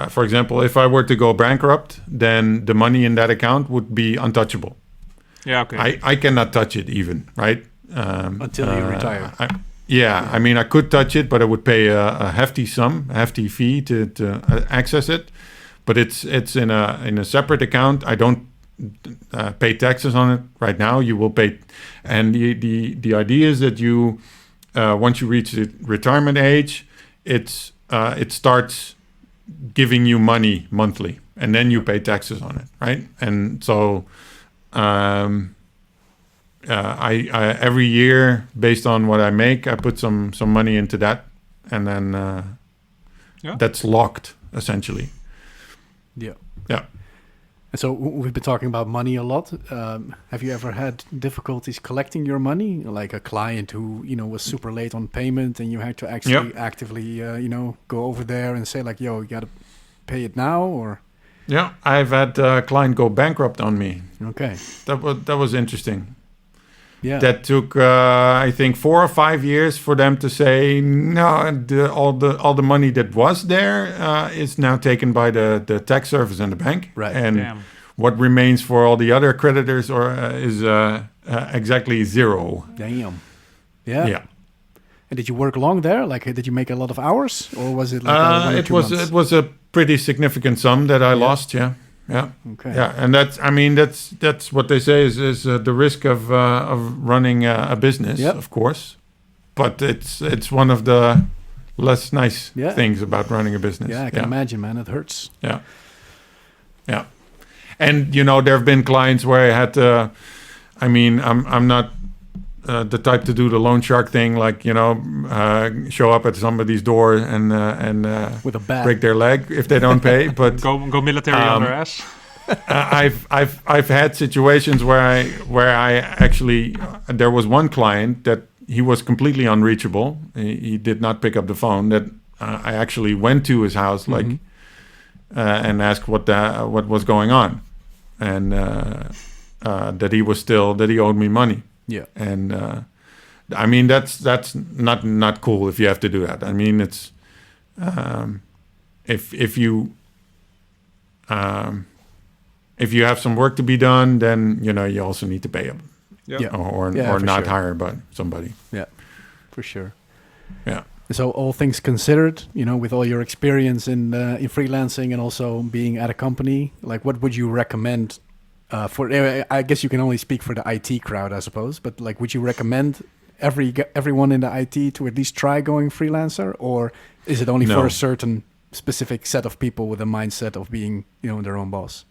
for example, if I were to go bankrupt, then the money in that account would be untouchable. Yeah, okay. I cannot touch it even, right? Until you retire. I mean, I could touch it, but I would pay a hefty fee to access it. But it's in a separate account. I don't pay taxes on it right now. You will pay, and the idea is that you once you reach the retirement age, it starts giving you money monthly, and then you pay taxes on it, right? And so. I every year, based on what I make, I put some money into that, and then that's locked essentially. Yeah. Yeah. And so we've been talking about money a lot. Have you ever had difficulties collecting your money, like a client who was super late on payment, and you had to actually actively go over there and say like, "Yo, you got to pay it now," or? Yeah, I've had a client go bankrupt on me. Okay. That was interesting. Yeah. That took I think 4 or 5 years for them to say no. All the money that was there is now taken by the tax service and the bank. Right. And Damn. what remains for all the other creditors is exactly zero. Damn. Yeah. Yeah. And did you work long there? Like, did you make a lot of hours, or was it like 1 or 2 months? It was a pretty significant sum that I lost. Yeah. Okay. Yeah, and that's what they say is the risk of running a business, of course, but it's one of the less nice things about running a business. Yeah, I can imagine, man. It hurts. Yeah. And there have been clients where I had to. I mean, I'm not the type to do the loan shark thing, like show up at somebody's door and with a bat, break their leg if they don't pay. But go military on their ass. I've had situations where I actually there was one client that he was completely unreachable. He did not pick up the phone. That I actually went to his house and asked what was going on, and that he owed me money. Yeah, and I mean that's not cool if you have to do that. I mean it's if you have some work to be done, then you also need to pay them, or not hire but somebody. Yeah, for sure. Yeah. So all things considered, with all your experience in freelancing and also being at a company, like what would you recommend? I guess you can only speak for the IT crowd, I suppose. But like, would you recommend everyone in the IT to at least try going freelancer, or is it only for a certain specific set of people with a mindset of being, their own boss?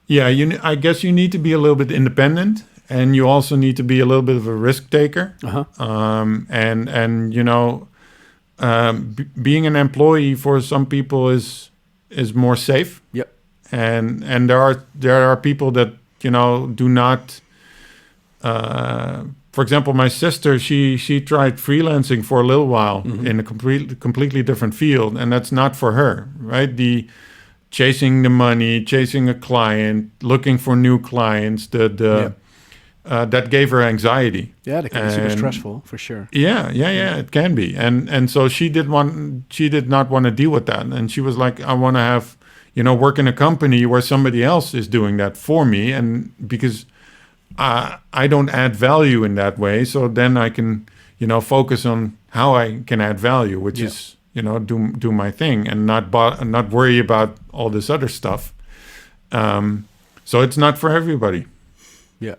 Yeah, I guess you need to be a little bit independent, and you also need to be a little bit of a risk taker. Being an employee for some people is more safe. Yep. And there are people that do not. For example, my sister, she tried freelancing for a little while in a completely different field, and that's not for her, right? The chasing the money, chasing a client, looking for new clients, that gave her anxiety. Yeah, that can be super stressful for sure. Yeah, it can be, and so she did not want to deal with that, and she was like, I want to have. Work in a company where somebody else is doing that for me, and because I don't add value in that way, so then I can, focus on how I can add value, which is, do my thing and not worry about all this other stuff. So it's not for everybody. Yeah.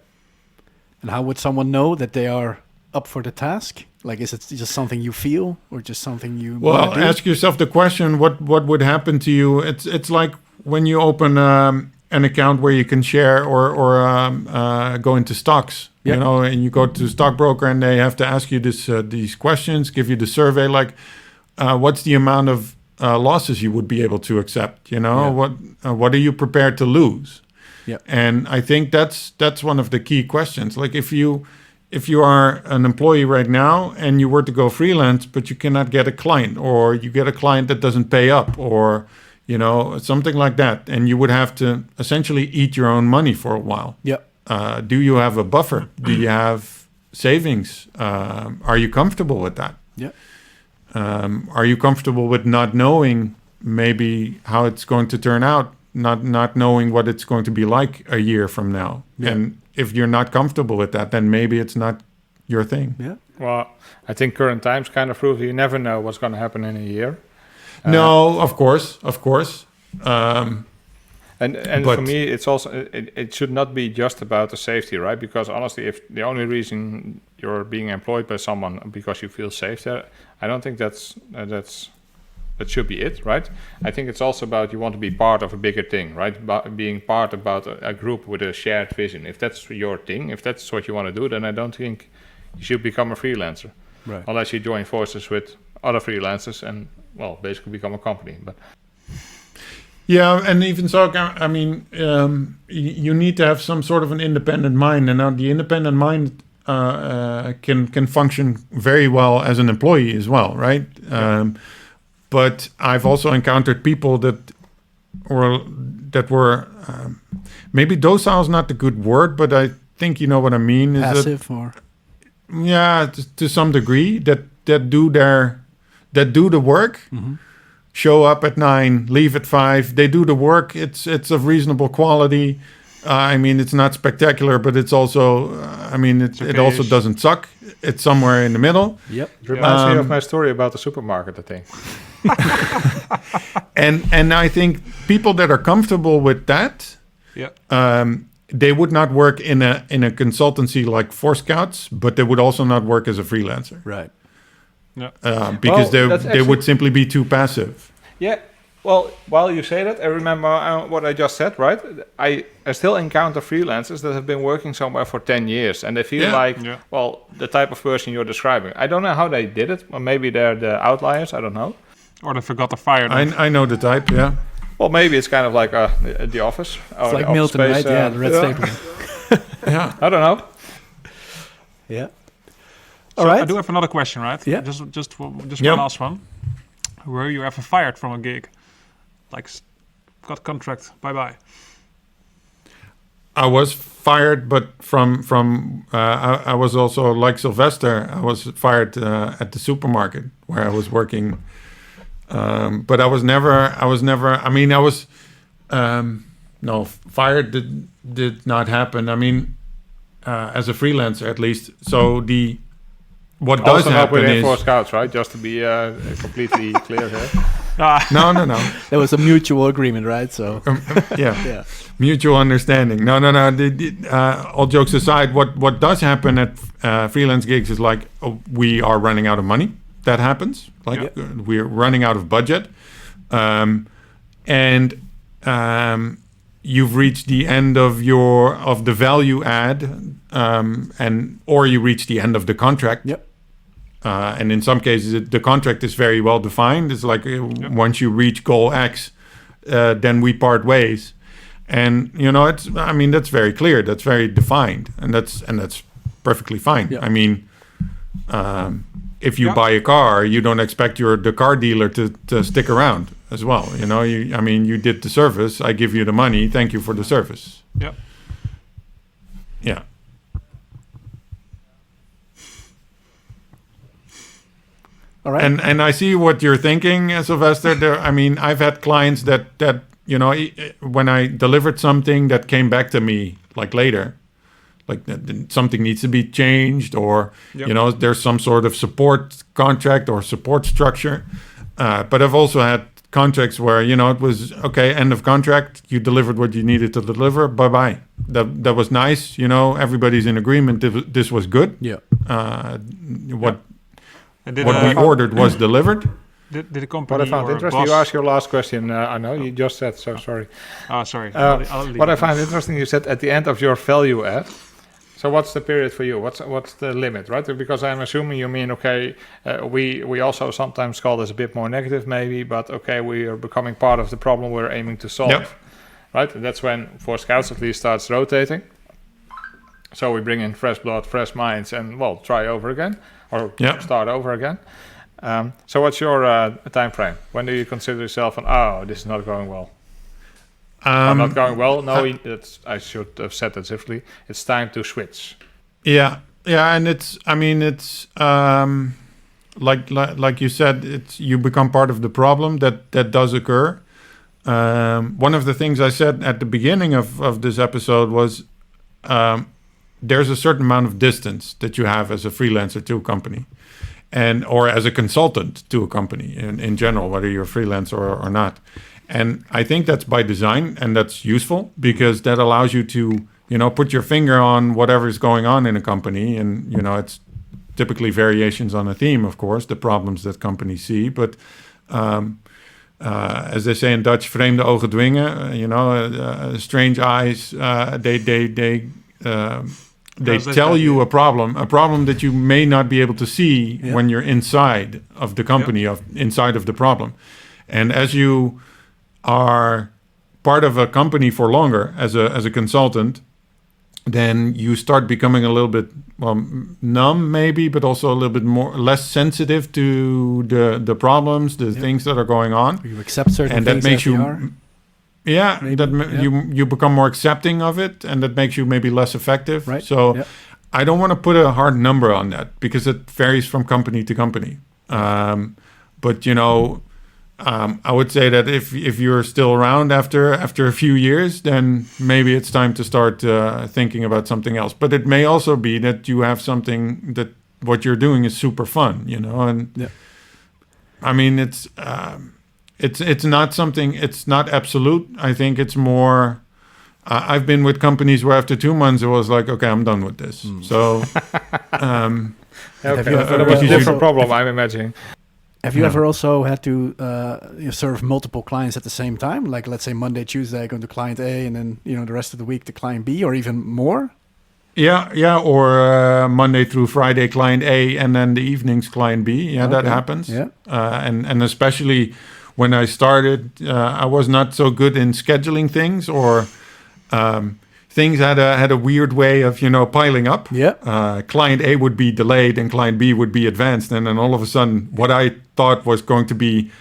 And how would someone know that they are up for the task? Like, is it just something you feel, or just something you? Well, ask yourself the question: what would happen to you? It's like when you open an account where you can share or go into stocks. Yep. You know, and you go to stockbroker and they have to ask you these questions, give you the survey, like what's the amount of losses you would be able to accept? You know, what are you prepared to lose? Yeah. And I think that's one of the key questions. Like if you are an employee right now and you were to go freelance, but you cannot get a client, or you get a client that doesn't pay up, or you know, something like that, and you would have to essentially eat your own money for a while. Yeah. Do you have a buffer? Do you have savings? Are you comfortable with that? Yeah. Are you comfortable with not knowing maybe how it's going to turn out, not knowing what it's going to be like a year from now? Yeah. And if you're not comfortable with that, then maybe it's not your thing. Yeah. Well, I think current times kind of prove you never know what's going to happen in a year. No, of course. And But- for me, it's also it should not be just about the safety, right? Because honestly, if the only reason you're being employed by someone because you feel safe there, I don't think that should be it, right? I think it's also about you want to be part of a bigger thing, right? Being part about a group with a shared vision. If that's your thing, if that's what you want to do, then I don't think you should become a freelancer, Right. unless you join forces with other freelancers and basically become a company. But Yeah, and even so, I mean, you need to have some sort of an independent mind, and now the independent mind can function very well as an employee as well, right? But I've also encountered people that were maybe docile is not the good word, but I think you know what I mean. Is Passive, or yeah, to some degree, that do the work. Mm-hmm. Show up at 9, leave at 5. They do the work. It's of reasonable quality. I mean, it's not spectacular, but it's also, it also doesn't suck. It's somewhere in the middle. Yep. it reminds me of my story about the supermarket, I think. And I think people that are comfortable with that, they would not work in a consultancy like FourScouts, but they would also not work as a freelancer. Right. Because that's they actually- would simply be too passive. Yeah. Well, while you say that, I remember what I just said, right? I still encounter freelancers that have been working somewhere for 10 years, and they feel the type of person you're describing. I don't know how they did it, or maybe they're the outliers, I don't know. Or they forgot to fire them. I know the type, yeah. Well, maybe it's kind of like The Office. It's like Milton, right? The red stapler. Yeah. I don't know. Yeah. So All right. I do have another question, right? Yeah. Just one Yep. last one. Were you ever fired from a gig? Like, got contract, bye-bye. I was fired, but I was also like Sylvester. I was fired at the supermarket where I was working, but I was never. I mean, I was no fired. Did not happen. I mean, as a freelancer at least. So what does Also not happen within is FourScouts, right? Just to be completely clear here. no. There was a mutual agreement, right? So Yeah. yeah. Mutual understanding. No. All jokes aside, what does happen at freelance gigs is like we are running out of money. That happens. Like we're running out of budget, and you've reached the end of the value add, or you reach the end of the contract. Yep. And in some cases, the contract is very well defined. It's like once you reach goal X, then we part ways. And that's very clear. That's very defined, and that's perfectly fine. Yeah. I mean, if you buy a car, you don't expect the car dealer to stick around as well. You did the service. I give you the money. Thank you for the service. Yeah. Yeah. All right. And I see what you're thinking, Sylvester. I've had clients that when I delivered something that came back to me like later, like something needs to be changed, or there's some sort of support contract or support structure. But I've also had contracts where, it was, okay, end of contract, you delivered what you needed to deliver, bye-bye. That was nice, everybody's in agreement, this was good. Yeah. What we ordered was delivered. Did the company what I found interesting, you asked your last question, I know, you just said, so sorry. Oh, sorry. What I find interesting, you said at the end of your value add. So what's the period for you? What's the limit, right? Because I'm assuming you mean, okay, we also sometimes call this a bit more negative maybe, but okay, we are becoming part of the problem we're aiming to solve, yep. right? And that's when FourScouts at least starts rotating. So we bring in fresh blood, fresh minds, and try over again, or start over again. So what's your time frame? When do you consider yourself this is not going well? Not going well. No, I should have said that differently. It's time to switch. Yeah, and it's like you said, you become part of the problem. That does occur. One of the things I said at the beginning of this episode was there's a certain amount of distance that you have as a freelancer to a company, or as a consultant to a company in general, whether you're a freelancer or not. And I think that's by design, and that's useful because that allows you to, put your finger on whatever is going on in a company. And, it's typically variations on a theme, of course, the problems that companies see. But as they say in Dutch, vreemde ogen dwingen, strange eyes, they tell you a problem that you may not be able to see when you're inside of the company, inside of the problem. And as you are part of a company for longer as a consultant, then you start becoming a little bit numb maybe, but also a little bit less sensitive to the problems, the things that are going on. You accept certain and things that makes you are. You become more accepting of it, and that makes you maybe less effective. Right. So I don't want to put a hard number on that because it varies from company to company. But I would say that if you're still around after a few years, then maybe it's time to start thinking about something else. But it may also be that you have something that what you're doing is super fun, And I mean, it's not something. It's not absolute. I think it's more. I've been with companies where after 2 months it was like, okay, I'm done with this. So, that was a different problem, I'm imagining. Have you ever also had to serve multiple clients at the same time? Like, let's say Monday, Tuesday, going to client A, and then the rest of the week to client B, or even more? Yeah, or Monday through Friday, client A, and then the evenings, client B. Yeah, that happens. Yeah, and especially when I started, I was not so good in scheduling things, or things had a weird way of piling up. Yeah. Client A would be delayed and client B would be advanced, and then all of a sudden, what I thought was going to be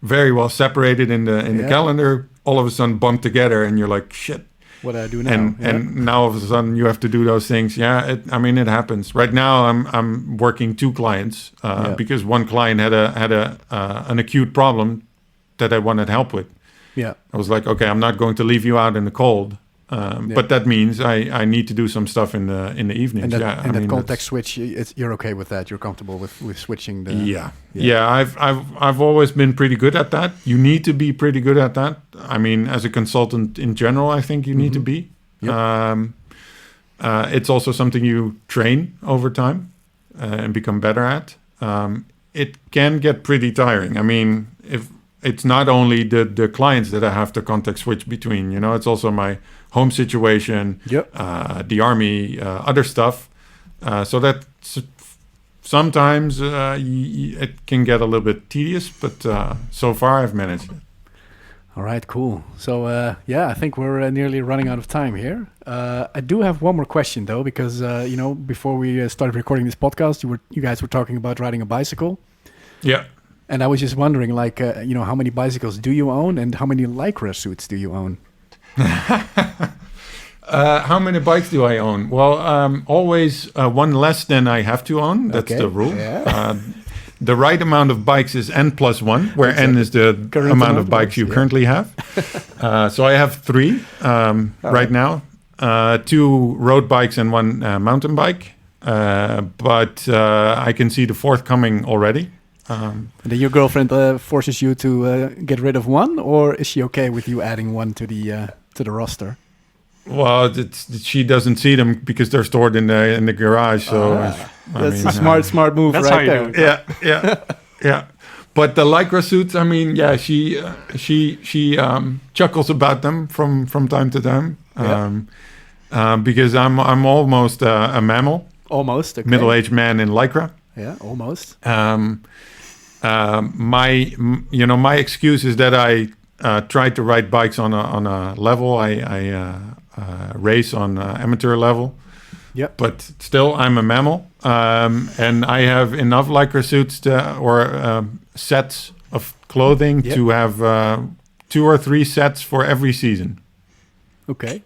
very well separated in the calendar, all of a sudden bumped together, and you're like, shit. What do I do now? And now all of a sudden you have to do those things. Yeah, it happens. Right now I'm working 2 clients because one client had an acute problem that I wanted help with. Yeah. I was like, okay, I'm not going to leave you out in the cold. But that means I need to do some stuff in the evenings. And that context switch, you're okay with that? You're comfortable with switching the... Yeah. I've always been pretty good at that. You need to be pretty good at that. I mean, as a consultant in general, I think you need to be. Yep. It's also something you train over time and become better at. It can get pretty tiring. I mean, if it's not only the clients that I have to context switch between, it's also my home situation, the army, other stuff. So that sometimes it can get a little bit tedious, but so far I've managed it. All right, cool. So I think we're nearly running out of time here. I do have one more question though, because before we started recording this podcast, you guys were talking about riding a bicycle. Yeah. And I was just wondering, how many bicycles do you own, and how many Lycra suits do you own? How many bikes do I own? Well, always one less than I have to own. That's the rule. Yeah. The right amount of bikes is N+1, where N is the amount of bikes you currently have. So I have 3 right now, 2 road bikes and 1 mountain bike. But I can see the 4th coming already. Then your girlfriend forces you to get rid of one, or is she okay with you adding one to the roster? Well, she doesn't see them because they're stored in the garage. So that's a smart move, that's right how you there. do it. Yeah. But the Lycra suits, I mean, yeah, she chuckles about them from time to time. Because I'm almost a mammal. Almost, okay. Middle-aged man in Lycra. Yeah, almost. My excuse is that I try to ride bikes on a level. I race on amateur level. Yep. But still, I'm a mammal, and I have enough Lycra suits or sets of clothing to have 2 or 3 sets for every season. Okay.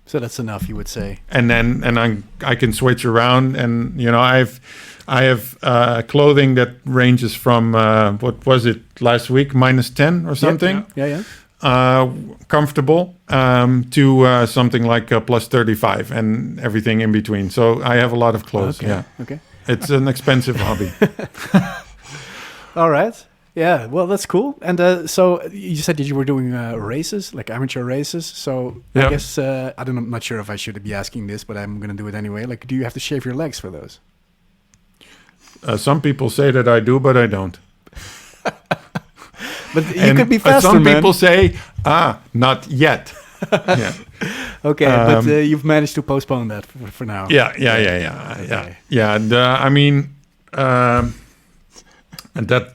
So that's enough, you would say. And I can switch around, and I have clothing that ranges from what was it last week, -10 or something. Yeah. Comfortable to something like +35 and everything in between. So I have a lot of clothes. Okay. Yeah. Okay. It's an expensive hobby. All right. Yeah. Well, that's cool. And so you said that you were doing races, like amateur races. So I guess I'm not sure if I should be asking this, but I'm going to do it anyway. Like, do you have to shave your legs for those? Some people say that I do, but I don't. But you could be faster, some man. people say, not yet. Yeah. Okay, but you've managed to postpone that for now. Yeah.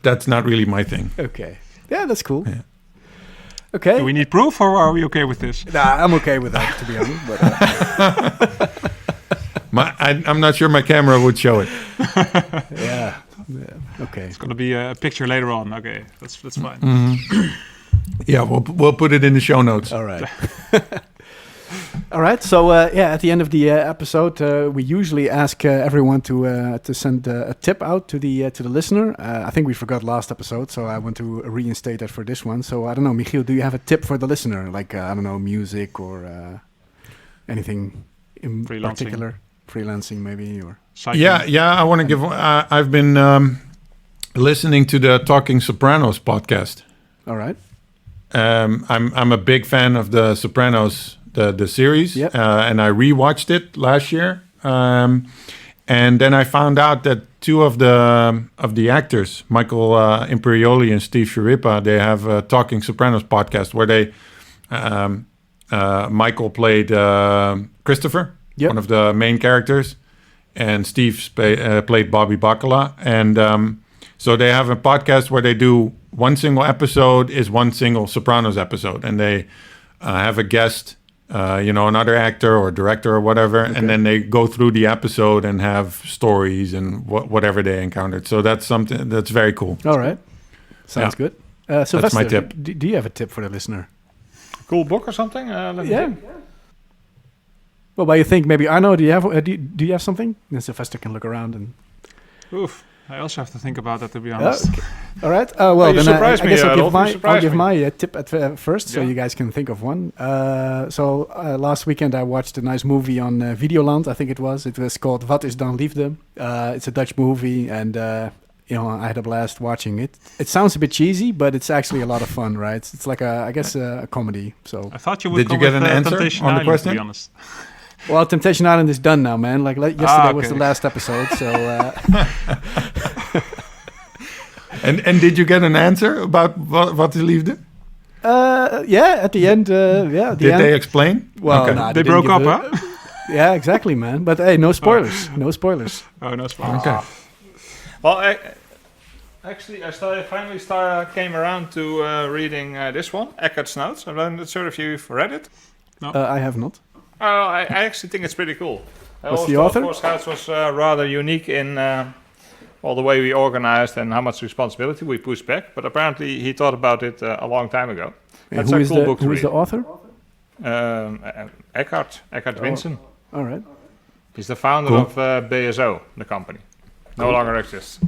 That's not really my thing. Okay. Yeah, that's cool. Yeah. Okay. Do we need proof, or are we okay with this? Nah, I'm okay with that, to be honest. But, I'm not sure my camera would show it. yeah. Okay. It's going to be a picture later on. Okay, that's fine. Mm-hmm. Yeah, we'll put it in the show notes. All right. All right. So at the end of the episode, we usually ask everyone to send a tip out to the listener. I think we forgot last episode, so I want to reinstate that for this one. So I don't know, Michiel, do you have a tip for the listener? Like I don't know, music or anything in particular? Freelancing, maybe, or cycling. Yeah. I want to give. I've been listening to the Talking Sopranos podcast. All right. I'm a big fan of the Sopranos, the series, and I rewatched it last year. And then I found out that 2 of the actors, Michael Imperioli and Steve Sciarippa, they have a Talking Sopranos podcast where they Michael played Christopher. Yep. One of the main characters, and Steve played Bobby Bacala. And so they have a podcast where they do one single episode is one single Sopranos episode, and they have a guest, another actor or director or whatever, and then they go through the episode and have stories and whatever they encountered. So that's something that's very cool. All right. Sounds good. Sylvester, that's my tip. Do you have a tip for the listener? Cool book or something? Yeah. Well, but you think maybe Arno? Do you have something? Then Sylvester can look around and. Oof. I also have to think about that, to be honest. Okay. All right. Well, you then I me, guess I'll give me. my tip at first, so you guys can think of one. So last weekend I watched a nice movie on Videoland. I think it was. It was called Wat is dan liefde? It's a Dutch movie, and I had a blast watching it. It sounds a bit cheesy, but it's actually a lot of fun, right? It's like a comedy. So I thought you would. Did you get an answer Temptation on the Island, question? to be honest. Well, Temptation Island is done now, man. Like yesterday was the last episode, so. And did you get an answer about wat is liefde? Yeah, at the end. Did they explain? Well, okay. nah, they broke up, huh? Yeah, exactly, man. But hey, no spoilers. No spoilers. Oh, no spoilers. Okay. Well, I finally came around to reading this one, Eckart's Notes. I'm not sure if you've read it. No. I have not. I actually think it's pretty cool. What's the author? FourScouts was rather unique in the way we organized and how much responsibility we pushed back. But apparently he thought about it a long time ago. That's a cool book to read. Who is the author? Eckhart Winsen. All right. He's the founder of BSO, the company. No longer exists.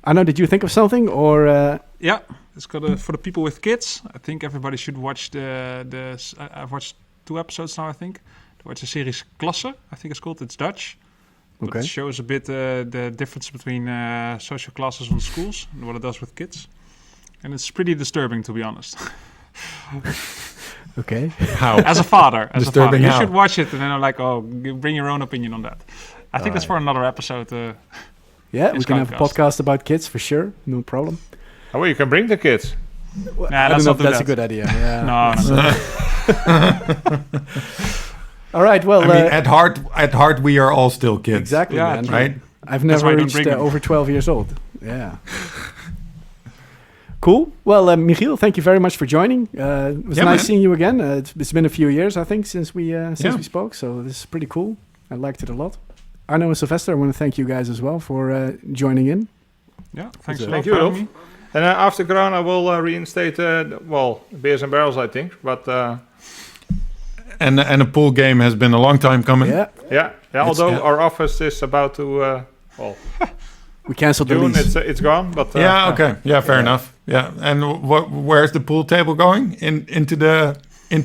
Anna, did you think of something or? Yeah, it's got for the people with kids. I think everybody should watch I've watched 2 episodes now. I think to watch the series Klasse. I think it's called. It's Dutch. But Okay. it shows a bit the difference between social classes on schools and what it does with kids. And it's pretty disturbing, to be honest. Okay. How? As a father, Disturbing you how? should watch it and then I'm like, bring your own opinion on that. I think that's for another episode. Yeah, In we can have a Scoutcast. podcast about kids for sure. No problem. Oh, well, you can bring the kids. Well, Nah, I let's don't know not if do that's a that. good idea. Yeah. No. All right. Well, I mean, at heart, we are all still kids. exactly, Yeah, man. Right? I've That's why never I don't reached bring them. over 12 years old. Yeah. Cool. Well, Michiel, thank you very much for joining. It was Yeah, nice man. seeing you again. It's been a few years, I think, since we Yeah. spoke. So this is pretty cool. I liked it a lot. Arno and Sylvester, I want to thank you guys as well for joining in. Yeah, thanks a lot Thank for you, having Rolf. me. And after Corona, I will reinstate, beers and barrels, I think. But And a pool game has been a long time coming. Yeah. although our office is about to, We canceled the June, lease. it's gone. But Yeah. Okay. Yeah. Fair enough. Yeah. And where's the pool table going? Into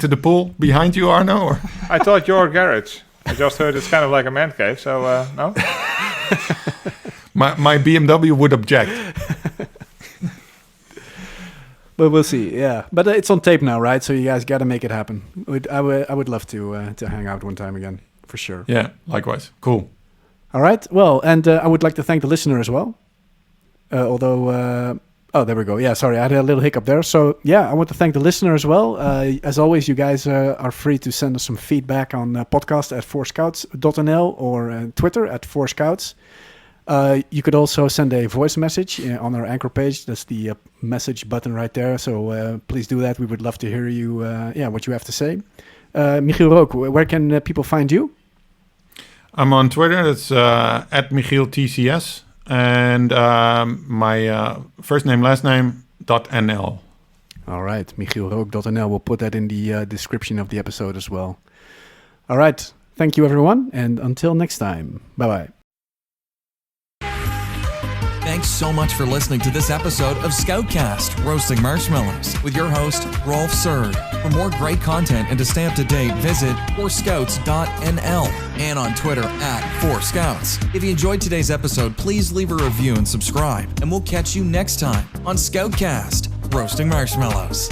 the pool behind you, Arno? Or? I thought your garage. I just heard it's kind of like a man cave. So no. My BMW would object. But we'll see. Yeah. But it's on tape now, right? So you guys got to make it happen. I would love to hang out one time again, for sure. Yeah. Likewise. Cool. All right. Well, and I would like to thank the listener as well. There we go. Yeah, sorry, I had a little hiccup there. So, yeah, I want to thank the listener as well. As always, you guys are free to send us some feedback on podcast at FourScouts.nl or Twitter at FourScouts. You could also send a voice message on our Anchor page. That's the message button right there. So please do that. We would love to hear you, what you have to say. Michiel Rook, where can people find you? I'm on Twitter. It's at MichielTCS. And my first name, last name, .nl. All right, michielrook.nl. We'll put that in the description of the episode as well. All right, thank you, everyone. And until next time, bye-bye. Thanks so much for listening to this episode of Scoutcast, Roasting Marshmallows, with your host, Rolf Surd. For more great content and to stay up to date, visit FourScouts.nl and on Twitter at FourScouts. If you enjoyed today's episode, please leave a review and subscribe, and we'll catch you next time on Scoutcast, Roasting Marshmallows.